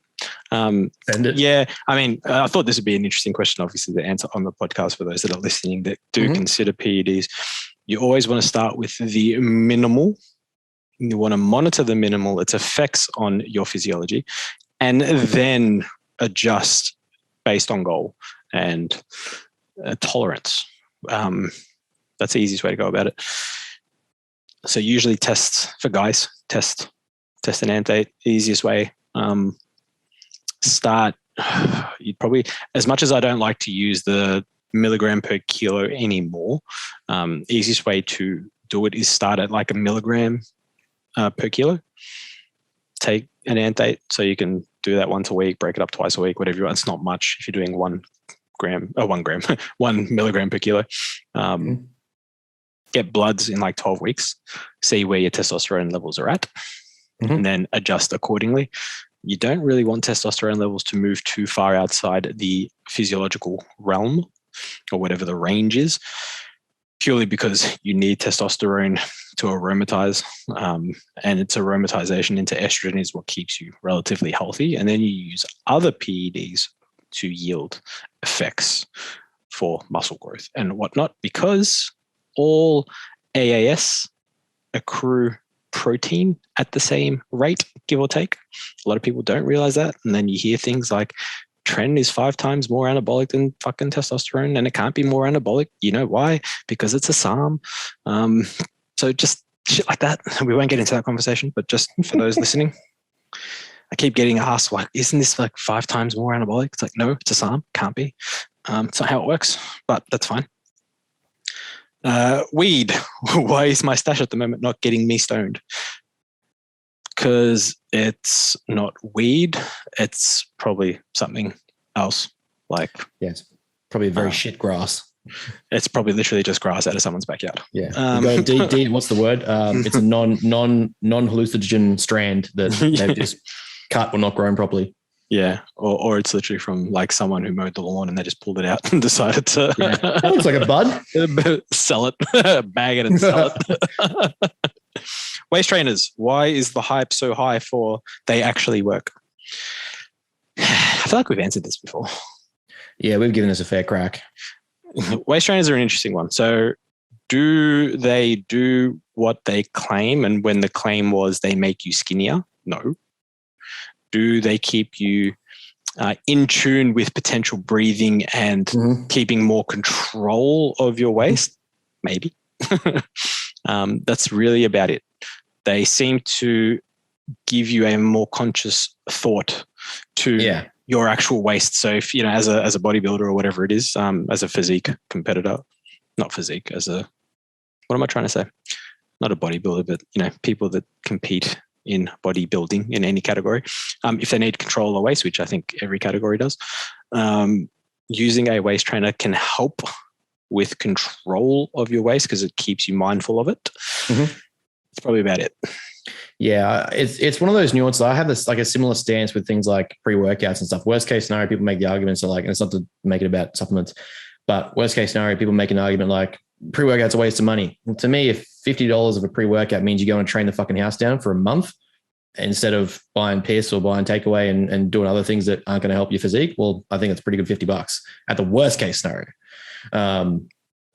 Send it. Yeah. I mean, I thought this would be an interesting question, obviously, to answer on the podcast for those that are listening that do consider PEDs. You always want to start with the minimal. You want to monitor the minimal, its effects on your physiology, and then adjust based on goal and tolerance. That's the easiest way to go about it. So usually tests for guys, test an antate, easiest way. Start, you'd probably, as much as I don't like to use the milligram per kilo anymore, easiest way to do it is start at like a milligram per kilo. Take an antate, so you can do that once a week, break it up twice a week, whatever you want. It's not much if you're doing 1 milligram per kilo. Get bloods in like 12 weeks, see where your testosterone levels are at, and then adjust accordingly. You don't really want testosterone levels to move too far outside the physiological realm or whatever the range is, purely because you need testosterone to aromatize, and its aromatization into estrogen is what keeps you relatively healthy. And then you use other PEDs to yield effects for muscle growth and whatnot, because all AAS accrue protein at the same rate, give or take. A lot of people don't realize that. And then you hear things like tren is 5 times more anabolic than fucking testosterone, and it can't be more anabolic. You know why? Because it's a SARM. So just shit like that. We won't get into that conversation, but just for those listening, I keep getting asked, like, isn't this like 5 times more anabolic? It's like, no, it's a SARM. Can't be. It's not how it works, but that's fine. Weed. Why is my stash at the moment not getting me stoned? Because it's not weed. It's probably something else. Like, yeah, it's probably very shit grass. It's probably literally just grass out of someone's backyard. Yeah. What's the word? It's a non-hallucinogen strand that they've just cut or not grown properly. Yeah, or it's literally from like someone who mowed the lawn and they just pulled it out and decided to. Yeah. That looks like a bud. Sell it, bag it, and sell it. Waist trainers. Why is the hype so high for they actually work? I feel like we've answered this before. Yeah, we've given this a fair crack. Waist trainers are an interesting one. So do they do what they claim? And when the claim was they make you skinnier? No. Do they keep you in tune with potential breathing and keeping more control of your waist? Maybe. That's really about it. They seem to give you a more conscious thought to your actual waist. So if, as a bodybuilder or whatever it is, as a physique competitor, not physique, what am I trying to say? Not a bodybuilder, but, people that compete in bodybuilding in any category. If they need control of the waist, which I think every category does, using a waist trainer can help with control of your waist because it keeps you mindful of it. It's probably about it. Yeah, it's one of those nuances. I have this like a similar stance with things like pre-workouts and stuff. Worst case scenario, people make the arguments and it's not to make it about supplements, but worst case scenario, people make an argument like pre-workout's a waste of money. Well, to me, if $50 of a pre-workout means you go and train the fucking house down for a month instead of buying piss or buying takeaway and doing other things that aren't going to help your physique, well, I think it's pretty good $50 at the worst case scenario. And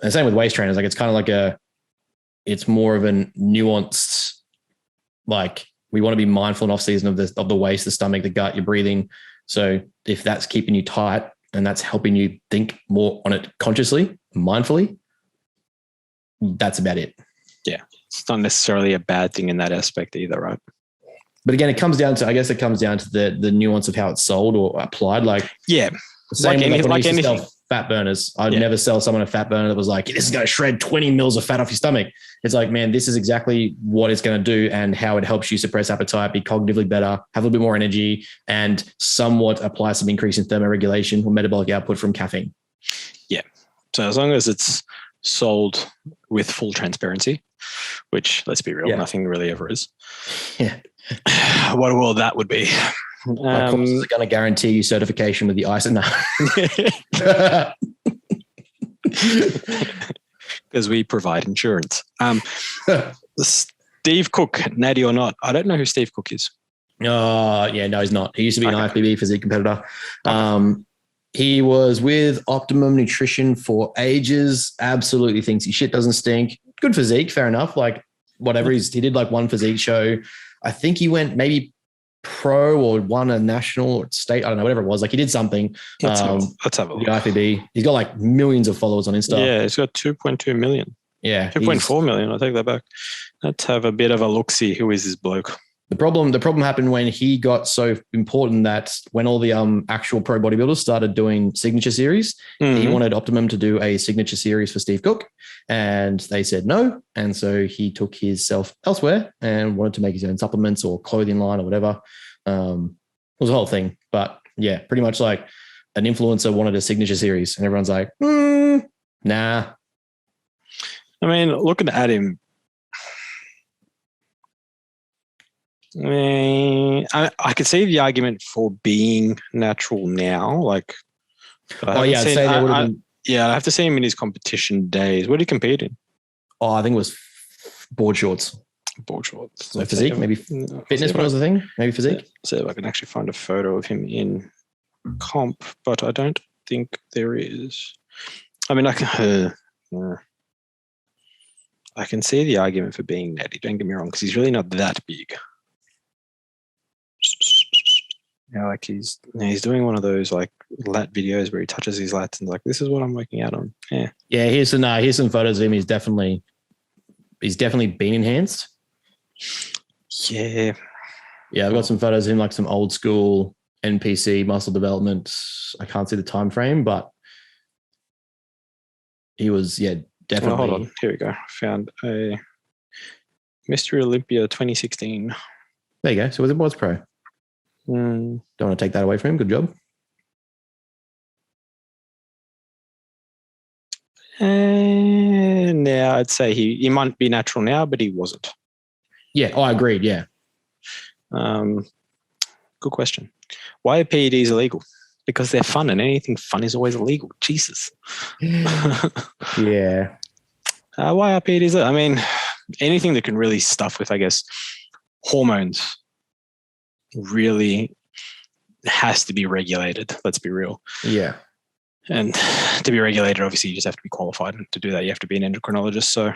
same with waist trainers. Like it's kind of like it's more of a nuanced, like we want to be mindful in off season of the waist, the stomach, the gut, your breathing. So if that's keeping you tight and that's helping you think more on it consciously, mindfully, that's about it. Yeah. It's not necessarily a bad thing in that aspect either, right? But again, it comes down to the nuance of how it's sold or applied. Like, yeah, same like anything. Fat burners. I'd never sell someone a fat burner that was like, this is going to shred 20 mils of fat off your stomach. It's like, man, this is exactly what it's going to do and how it helps you suppress appetite, be cognitively better, have a little bit more energy, and somewhat apply some increase in thermoregulation or metabolic output from caffeine. Yeah. So as long as it's sold with full transparency, which let's be real, nothing really ever is. Yeah. What a world that would be. My courses are going to guarantee you certification with the ISO. Because we provide insurance. Steve Cook, natty or not? I don't know who Steve Cook is. No, he's not. He used to be an IFBB physique competitor. He was with Optimum Nutrition for ages. Absolutely thinks his shit doesn't stink. Good physique, fair enough. Like whatever he did like one physique show. I think he went maybe pro or won a national or state. I don't know, whatever it was. Like he did something. Let's have a look. The IFBB. He's got like millions of followers on Insta. Yeah, he's got 2.2 million. Yeah. 2.4 million. I'll take that back. Let's have a bit of a look-see. Who is this bloke? The problem happened when he got so important that when all the actual pro bodybuilders started doing signature series, he wanted Optimum to do a signature series for Steve Cook, and they said no. And so he took his self elsewhere and wanted to make his own supplements or clothing line or whatever. It was a whole thing, but yeah, pretty much like an influencer wanted a signature series, and everyone's like, nah. I mean, looking at him. I could see the argument for being natural now. Like, I have to see him in his competition days. What did he compete in? Oh, I think it was board shorts. So physique, maybe fitness was the thing. Maybe physique. See if I can actually find a photo of him in comp, but I don't think there is. I mean, I can see the argument for being natty. Don't get me wrong, because he's really not that big. Yeah, like he's doing one of those like lat videos where he touches his lats and like, this is what I'm working out on. Yeah. Here's some photos of him. He's definitely been enhanced. Yeah. Yeah, I've got some photos of him, like some old school NPC muscle development. I can't see the time frame, but he was, definitely. Hold on. Here we go. Found a Mr. Olympia 2016. There you go. So it was pro. Don't want to take that away from him. Good job. Now I'd say he might be natural now, but he wasn't. Yeah, I agreed. Yeah. Good question. Why are PEDs illegal? Because they're fun, and anything fun is always illegal. Jesus. Yeah. Why are PEDs? I mean, anything that can really stuff with, I guess, hormones really has to be regulated. Let's be real. Yeah. And to be regulated, obviously, you just have to be qualified. And to do that, you have to be an endocrinologist. So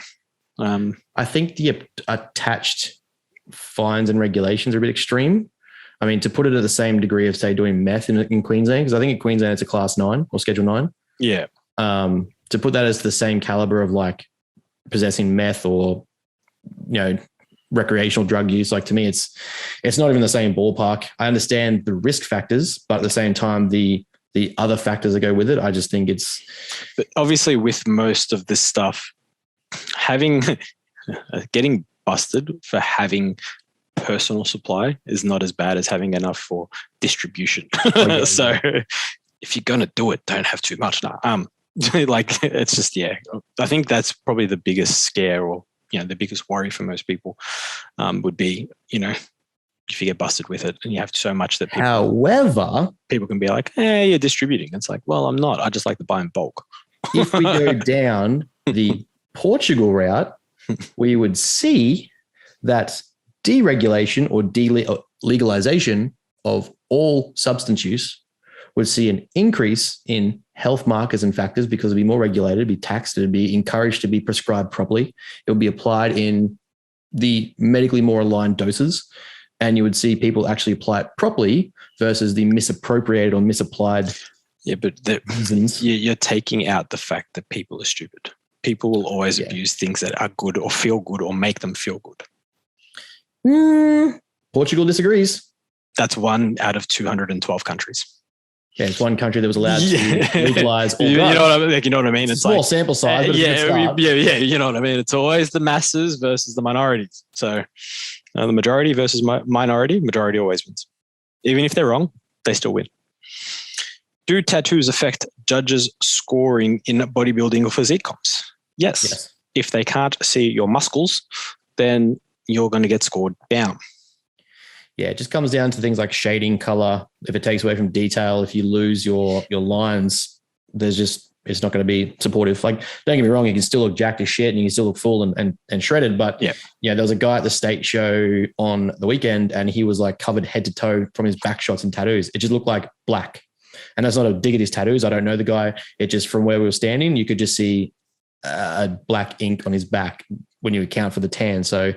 I think the attached fines and regulations are a bit extreme. I mean, to put it at the same degree of, say, doing meth in Queensland, because I think in Queensland it's a class 9 or schedule 9. Yeah. To put that as the same caliber of like possessing meth or, recreational drug use, like to me, it's not even the same ballpark. I understand the risk factors, but at the same time, the other factors that go with it, I just think it's. But obviously, with most of this stuff, getting busted for having personal supply is not as bad as having enough for distribution. So if you're going to do it, don't have too much. Like it's just, I think that's probably the biggest scare or, the biggest worry for most people would be, if you get busted with it and you have so much that people can be like, hey, you're distributing. It's like, well, I'm not. I just like to buy in bulk. If we go down the Portugal route, we would see that deregulation or legalization of all substance use would see an increase in health markers and factors because it'd be more regulated, be taxed, it'd be encouraged to be prescribed properly. It would be applied in the medically more aligned doses, and you would see people actually apply it properly versus the misappropriated or misapplied. Yeah, but you're taking out the fact that people are stupid. People will always abuse things that are good or feel good or make them feel good. Portugal disagrees. That's 1 out of 212 countries. Yeah, it's one country that was allowed to legalize all drugs. You know what I mean? It's small sample size, but yeah. You know what I mean? It's always the masses versus the minorities. So the majority versus majority always wins. Even if they're wrong, they still win. Do tattoos affect judges' scoring in bodybuilding or physique comps? Yes. If they can't see your muscles, then you're going to get scored down. Yeah, it just comes down to things like shading, color. If it takes away from detail, if you lose your lines, it's not going to be supportive. Like, don't get me wrong, you can still look jacked as shit and you can still look full and shredded. But there was a guy at the state show on the weekend and he was like covered head to toe from his back shots and tattoos. It just looked like black. And that's not a dig at his tattoos. I don't know the guy. It just, from where we were standing, you could just see black ink on his back when you account for the tan. So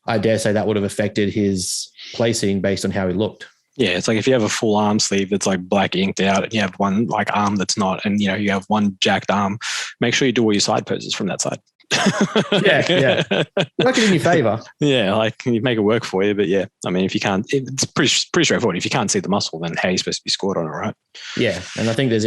I dare say that would have affected his placing based on how he looked. Yeah, it's like if you have a full arm sleeve that's like black inked out and you have one like arm that's not, and you have one jacked arm, make sure you do all your side poses from that side. Yeah. Work it in your favor. Yeah, like you make it work for you. But yeah, I mean, if you can't, it's pretty straightforward. If you can't see the muscle, then how are you supposed to be scored on it, right? Yeah, and I think there's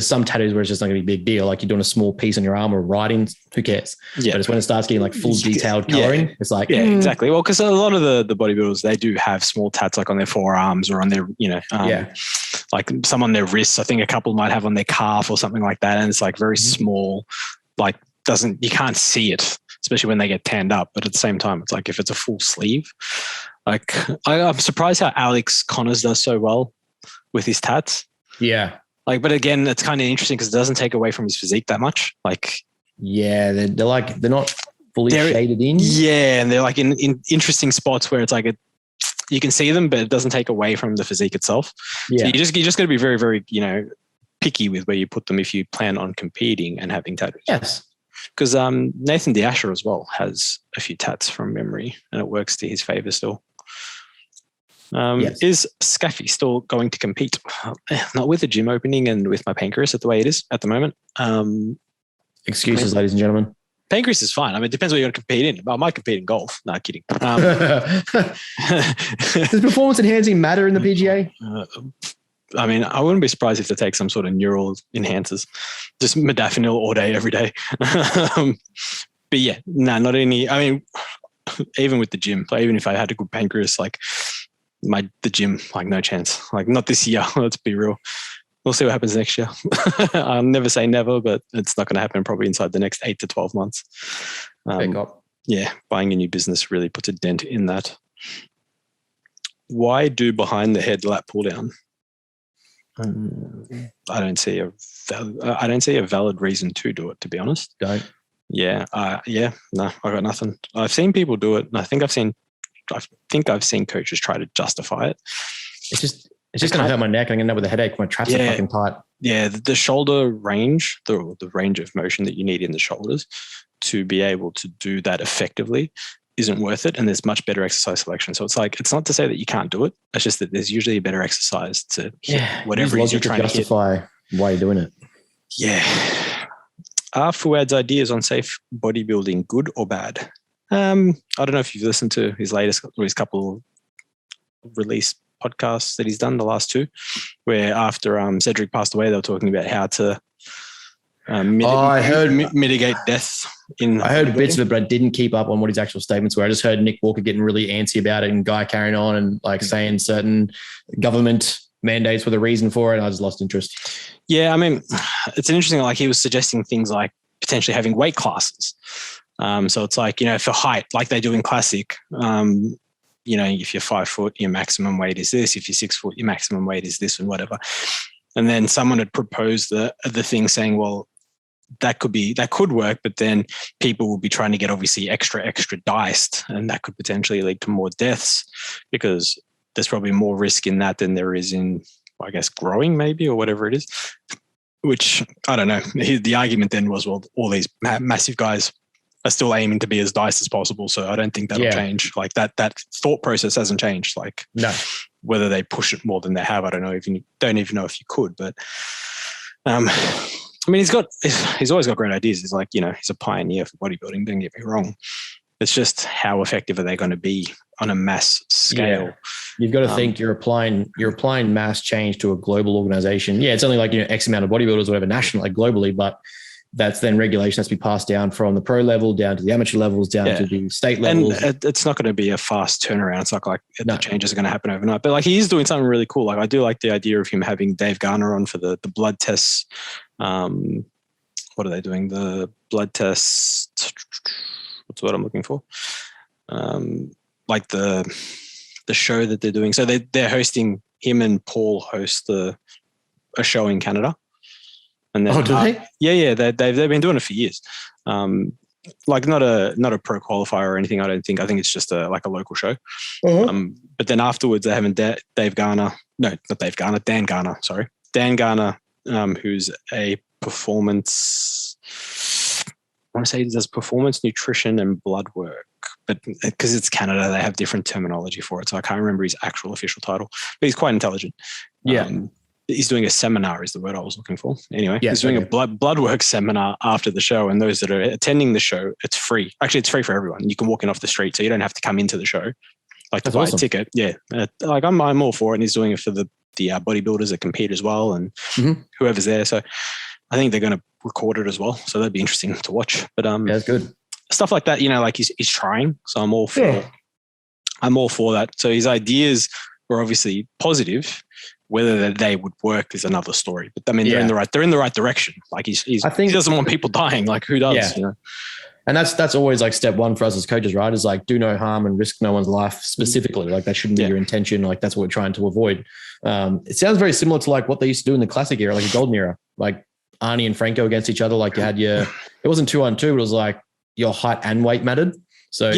some tattoos where it's just not going to be a big deal. Like you're doing a small piece on your arm or writing, who cares? Yeah. But it's when it starts getting like full detailed coloring. It's like, exactly. Well, because a lot of the bodybuilders, they do have small tats like on their forearms or on their, like some on their wrists. I think a couple might have on their calf or something like that. And it's like very small, like you can't see it, especially when they get tanned up. But at the same time, it's like if it's a full sleeve, like I'm surprised how Alex Connors does so well with his tats. Yeah. Like, but again, it's kind of interesting because it doesn't take away from his physique that much. Like, yeah, they're not fully shaded in. Yeah, and they're like in interesting spots where it's like you can see them, but it doesn't take away from the physique itself. Yeah. So you just got to be very, very, picky with where you put them if you plan on competing and having tattoos. Yes. Because Nathan D'Asher as well has a few tats from memory, and it works to his favor still. Yes. Is Scaffy still going to compete? Not with the gym opening and with my pancreas at the way it is at the moment. Excuses, ladies and gentlemen. Pancreas is fine. I mean, it depends what you're going to compete in. I might compete in golf. No, kidding. Does performance enhancing matter in the PGA? I mean, I wouldn't be surprised if they take some sort of neural enhancers. Just modafinil all day, every day. But yeah, not any. I mean, even with the gym, like, even if I had a good pancreas, like the gym, like no chance. Like not this year. Let's be real. We'll see what happens next year. I'll never say never, but it's not going to happen probably inside the next 8 to 12 months. Yeah, buying a new business really puts a dent in that. Why do behind the head lat pull down? I don't see a valid reason to do it, to be honest. Don't. Yeah. No, I got nothing. I've seen people do it, and I think I've seen I think I've seen coaches try to justify it. It's just going to hurt my neck. I'm going to end up with a headache. My traps are fucking tight. Yeah, the shoulder range, the range of motion that you need in the shoulders to be able to do that effectively isn't worth it. And there's much better exercise selection. So it's like, it's not to say that you can't do it. It's just that there's usually a better exercise to hit whatever it is you're trying to justify why you're doing it. Yeah. Are Fuad's ideas on safe bodybuilding good or bad? I don't know if you've listened to his latest or his couple released podcasts that he's done, the last two, where after Cedric passed away, they were talking about how to mitigate deaths. I heard bits of it, but I didn't keep up on what his actual statements were. I just heard Nick Walker getting really antsy about it and Guy carrying on and like saying certain government mandates were the reason for it. And I just lost interest. Yeah, I mean, it's interesting. Like he was suggesting things like potentially having weight classes. So it's like, for height, like they do in Classic, if you're 5 foot, your maximum weight is this. If you're 6 foot, your maximum weight is this and whatever. And then someone had proposed the thing saying, well, that could work, but then people will be trying to get obviously extra diced, and that could potentially lead to more deaths because there's probably more risk in that than there is in, I guess, growing maybe or whatever it is, which I don't know. The argument then was, well, all these massive guys are still aiming to be as diced as possible. So I don't think that'll change. Like that thought process hasn't changed. Like no, whether they push it more than they have, I don't know. Don't even know if you could, but I mean, he's always got great ideas. He's like, he's a pioneer for bodybuilding. Don't get me wrong. It's just how effective are they going to be on a mass scale? Yeah. You've got to think you're applying mass change to a global organization. Yeah, it's only like X amount of bodybuilders, or whatever, nationally, like globally, but that's then regulation has to be passed down from the pro level down to the amateur levels, down to the state levels. And it's not going to be a fast turnaround. It's not like the changes are going to happen overnight. But like he is doing something really cool. Like I do like the idea of him having Dave Garner on for the blood tests. What are they doing? The blood tests. What's what I'm looking for? Like the show that they're doing. So they're hosting, him and Paul host a show in Canada. And then, do they? Yeah. They've been doing it for years. Like not a pro qualifier or anything. I don't think. I think it's just like a local show. Uh-huh. But then afterwards, they're having Dave Garner. No, not Dave Garner. Dan Garner. Sorry, Dan Garner, who's a performance. I want to say he does performance nutrition and blood work, but because it's Canada, they have different terminology for it. So I can't remember his actual official title, but he's quite intelligent. Yeah. He's doing a seminar is the word I was looking for. Anyway, he's doing a blood work seminar after the show, and those that are attending the show, it's free. Actually, it's free for everyone. You can walk in off the street, so you don't have to come into the show. Like to buy a ticket. Yeah. Like I'm all for it, and he's doing it for the bodybuilders that compete as well, and whoever's there. So I think they're going to record it as well. So that'd be interesting to watch. But that's good. Stuff like that, like he's trying. So I'm all for that. So his ideas were obviously positive. Whether they would work is another story. But I mean, they're in the right direction. Like he doesn't want people dying. Like who does? Yeah. And that's always like step one for us as coaches, right? Is like do no harm and risk no one's life specifically. Like that shouldn't be your intention. Like that's what we're trying to avoid. It sounds very similar to like what they used to do in the classic era, like a golden era, like Arnie and Franco against each other. Like you had it wasn't 2-on-2, but it was like your height and weight mattered. So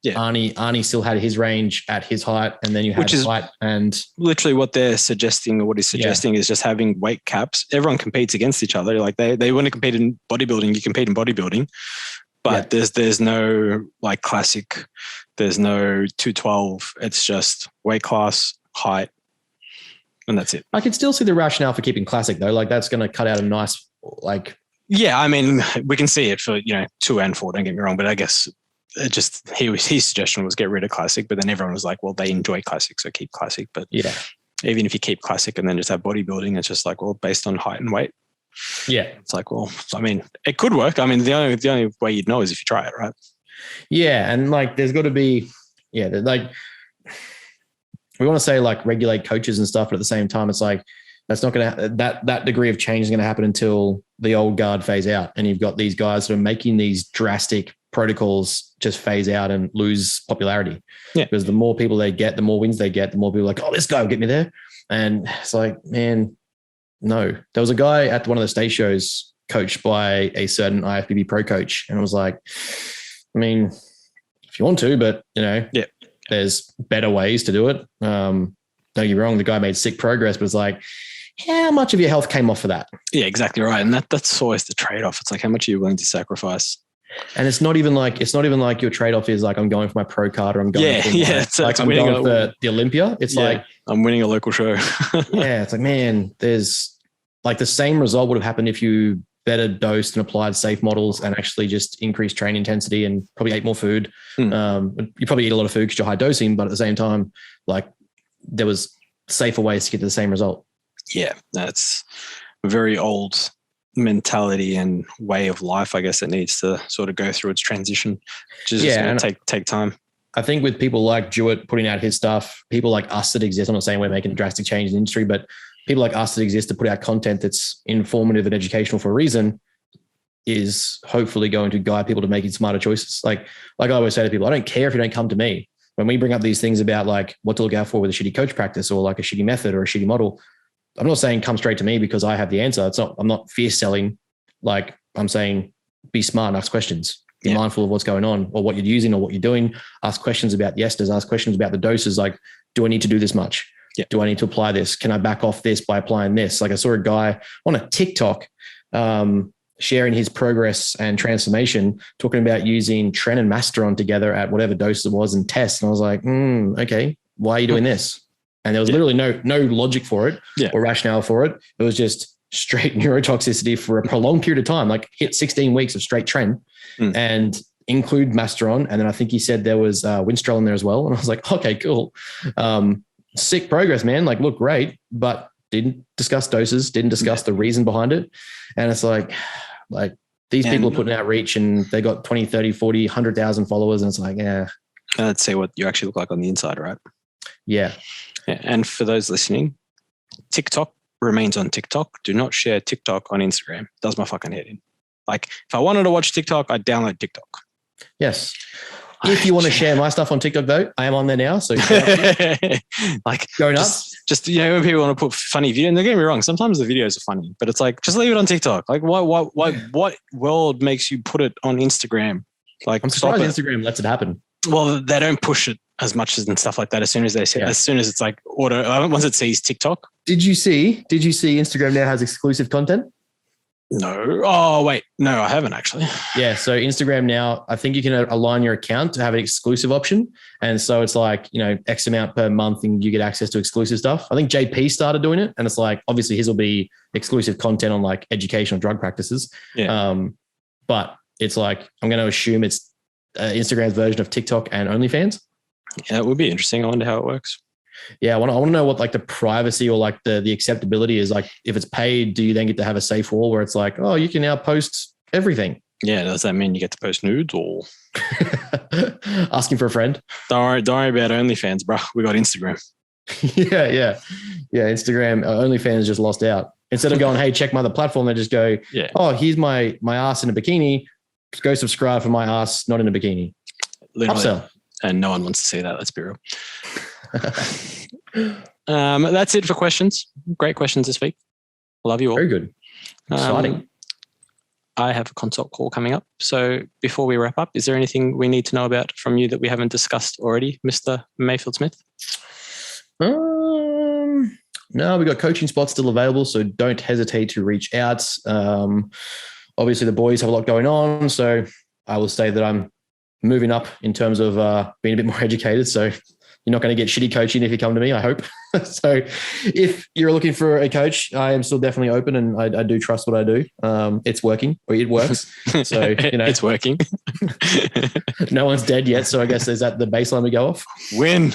Arnie still had his range at his height, and then you had height and literally what they're suggesting, or what he's suggesting is just having weight caps. Everyone competes against each other. Like they want to compete in bodybuilding, you compete in bodybuilding, but there's no like classic, there's no 212. It's just weight class, height, and that's it. I can still see the rationale for keeping classic though. Like that's going to cut out a nice like. Yeah, I mean we can see it for 2 and 4. Don't get me wrong, but I guess. It just his suggestion was get rid of classic, but then everyone was like, well, they enjoy classic, so keep classic. But even if you keep classic and then just have bodybuilding, it's just like, well, based on height and weight. Yeah, it's like, well, I mean, it could work. I mean, the only way you'd know is if you try it, right? Yeah, and like, there's got to be, like, we want to say like regulate coaches and stuff, but at the same time, it's like that's not going to that degree of change is going to happen until the old guard phase out, and you've got these guys that are making these drastic protocols just phase out and lose popularity. Yeah. Because the more people they get, the more wins they get, the more people are like, oh, this guy will get me there. And it's like, man, no. There was a guy at one of the stage shows coached by a certain IFBB pro coach. And I was like, I mean, if you want to, but Yeah. there's better ways to do it. Don't get me wrong, the guy made sick progress, but it's like, how much of your health came off for that? Yeah, exactly right. And that's always the trade-off. It's like, how much are you willing to sacrifice? And it's not even like your trade-off is like, I'm going for my pro card or I'm going for I'm going for the Olympia. It's like I'm winning a local show. Yeah, it's like, man, there's like the same result would have happened if you better dosed and applied safe models and actually just increased training intensity and probably ate more food. You probably eat a lot of food because you're high dosing, but at the same time, like there was safer ways to get to the same result. Yeah, that's a very old mentality and way of life, I guess, that needs to sort of go through its transition, which is going to take time. I think with people like Jewett putting out his stuff, people like us that exist, I'm not saying we're making a drastic change in the industry, but people like us that exist to put out content that's informative and educational for a reason is hopefully going to guide people to making smarter choices. Like I always say to people, I don't care if you don't come to me. When we bring up these things about like what to look out for with a shitty coach practice or like a shitty method or a shitty model, I'm not saying come straight to me because I have the answer. I'm not fear selling. Like I'm saying, be smart and ask questions. Be mindful of what's going on or what you're using or what you're doing. Ask questions about the esters, ask questions about the doses. Like, do I need to do this much? Yeah. Do I need to apply this? Can I back off this by applying this? Like I saw a guy on a TikTok sharing his progress and transformation, talking about using Tren and Masteron together at whatever dose it was and tests. And I was like, okay, why are you doing this? And there was literally no logic for it or rationale for it. It was just straight neurotoxicity for a prolonged period of time, like hit 16 weeks of straight Tren and include Masteron. And then I think he said there was Winstrol in there as well. And I was like, okay, cool. Sick progress, man. Like, look great, but didn't discuss doses, didn't discuss the reason behind it. And it's like these people are putting out reach and they got 20, 30, 40, 100,000 followers. And it's like, let's see what you actually look like on the inside, right? Yeah. And for those listening, TikTok remains on TikTok. Do not share TikTok on Instagram. Does my fucking head in. Like if I wanted to watch TikTok, I'd download TikTok. Yes. If you want to share my stuff on TikTok though, I am on there now. So like go nuts. Just when people want to put funny videos, and don't get me wrong, sometimes the videos are funny, but it's like, just leave it on TikTok. Like what world makes you put it on Instagram? Like I'm surprised Instagram lets it happen. Well, they don't push it as much as and stuff like that. As soon as they say, as soon as it's like auto, once it sees TikTok. Did you see Instagram now has exclusive content? No. Oh, wait. No, I haven't actually. Yeah. So Instagram now, I think you can align your account to have an exclusive option. And so it's like, X amount per month and you get access to exclusive stuff. I think JP started doing it. And it's like, obviously his will be exclusive content on like educational drug practices. Yeah. But it's like, I'm going to assume it's Instagram's version of TikTok and OnlyFans. Yeah, it would be interesting. I wonder how it works. Yeah, I want to know what like the privacy or like the acceptability is. Like if it's paid, do you then get to have a safe wall where it's like, oh, you can now post everything? Yeah, does that mean you get to post nudes or asking for a friend? Don't worry about OnlyFans, bro. We got Instagram. Yeah. Instagram, OnlyFans just lost out. Instead of going, hey, check my other platform, they just go, oh, here's my ass in a bikini. Go subscribe for my ass not in a bikini. Literally. Upsell. And no one wants to see that. Let's be real. That's it for questions. Great questions this week. Love you all. Very good. Exciting. I have a consult call coming up. So before we wrap up, is there anything we need to know about from you that we haven't discussed already, Mr. Mayfield Smith? No, we've got coaching spots still available, so don't hesitate to reach out. Obviously, the boys have a lot going on, so I will say that I'm moving up in terms of being a bit more educated. So you're not going to get shitty coaching if you come to me, I hope. So if you're looking for a coach, I am still definitely open and I do trust what I do. It's working, or it works. So, it's working. No one's dead yet. So I guess is that the baseline we go off? Win.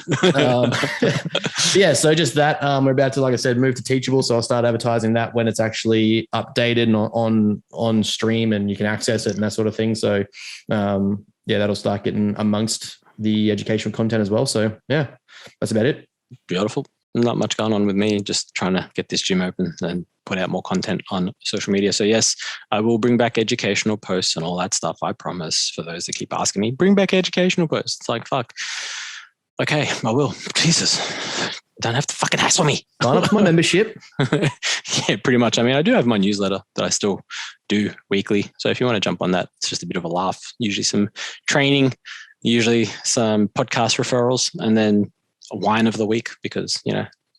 Yeah. So just that we're about to, like I said, move to Teachable. So I'll start advertising that when it's actually updated and on stream and you can access it and that sort of thing. So that'll start getting amongst the educational content as well. So yeah, that's about it. Beautiful. Not much going on with me, just trying to get this gym open and put out more content on social media. So yes, I will bring back educational posts and all that stuff. I promise, for those that keep asking me, bring back educational posts. It's like, fuck. Okay, I will. Jesus. Don't have to fucking hassle me. Sign up for my membership. Yeah, pretty much. I mean, I do have my newsletter that I still do weekly. So if you want to jump on that, it's just a bit of a laugh. Usually some training Usually some podcast referrals, and then a wine of the week because,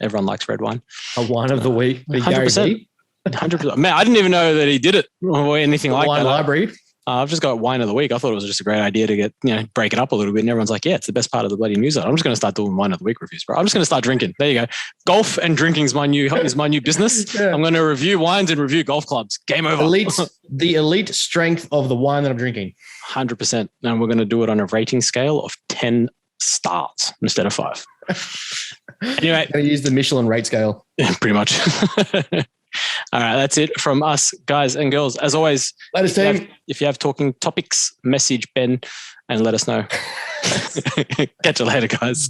everyone likes red wine. A wine of the week. 100%. 100%. Man, I didn't even know that he did it or anything like wine that. Library. I've just got wine of the week. I thought it was just a great idea to get, break it up a little bit. And everyone's like, yeah, it's the best part of the bloody newsletter. I'm just going to start doing wine of the week reviews, bro. I'm just going to start drinking. There you go. Golf and drinking is my new business. Yeah. I'm going to review wines and review golf clubs. Game over. The elite strength of the wine that I'm drinking. 100%. And we're going to do it on a rating scale of 10 stars instead of 5. Anyway. I use the Michelin rate scale. Yeah, pretty much. All right, that's it from us, guys and girls. As always, if you have talking topics, message Ben and let us know. Catch you later, guys.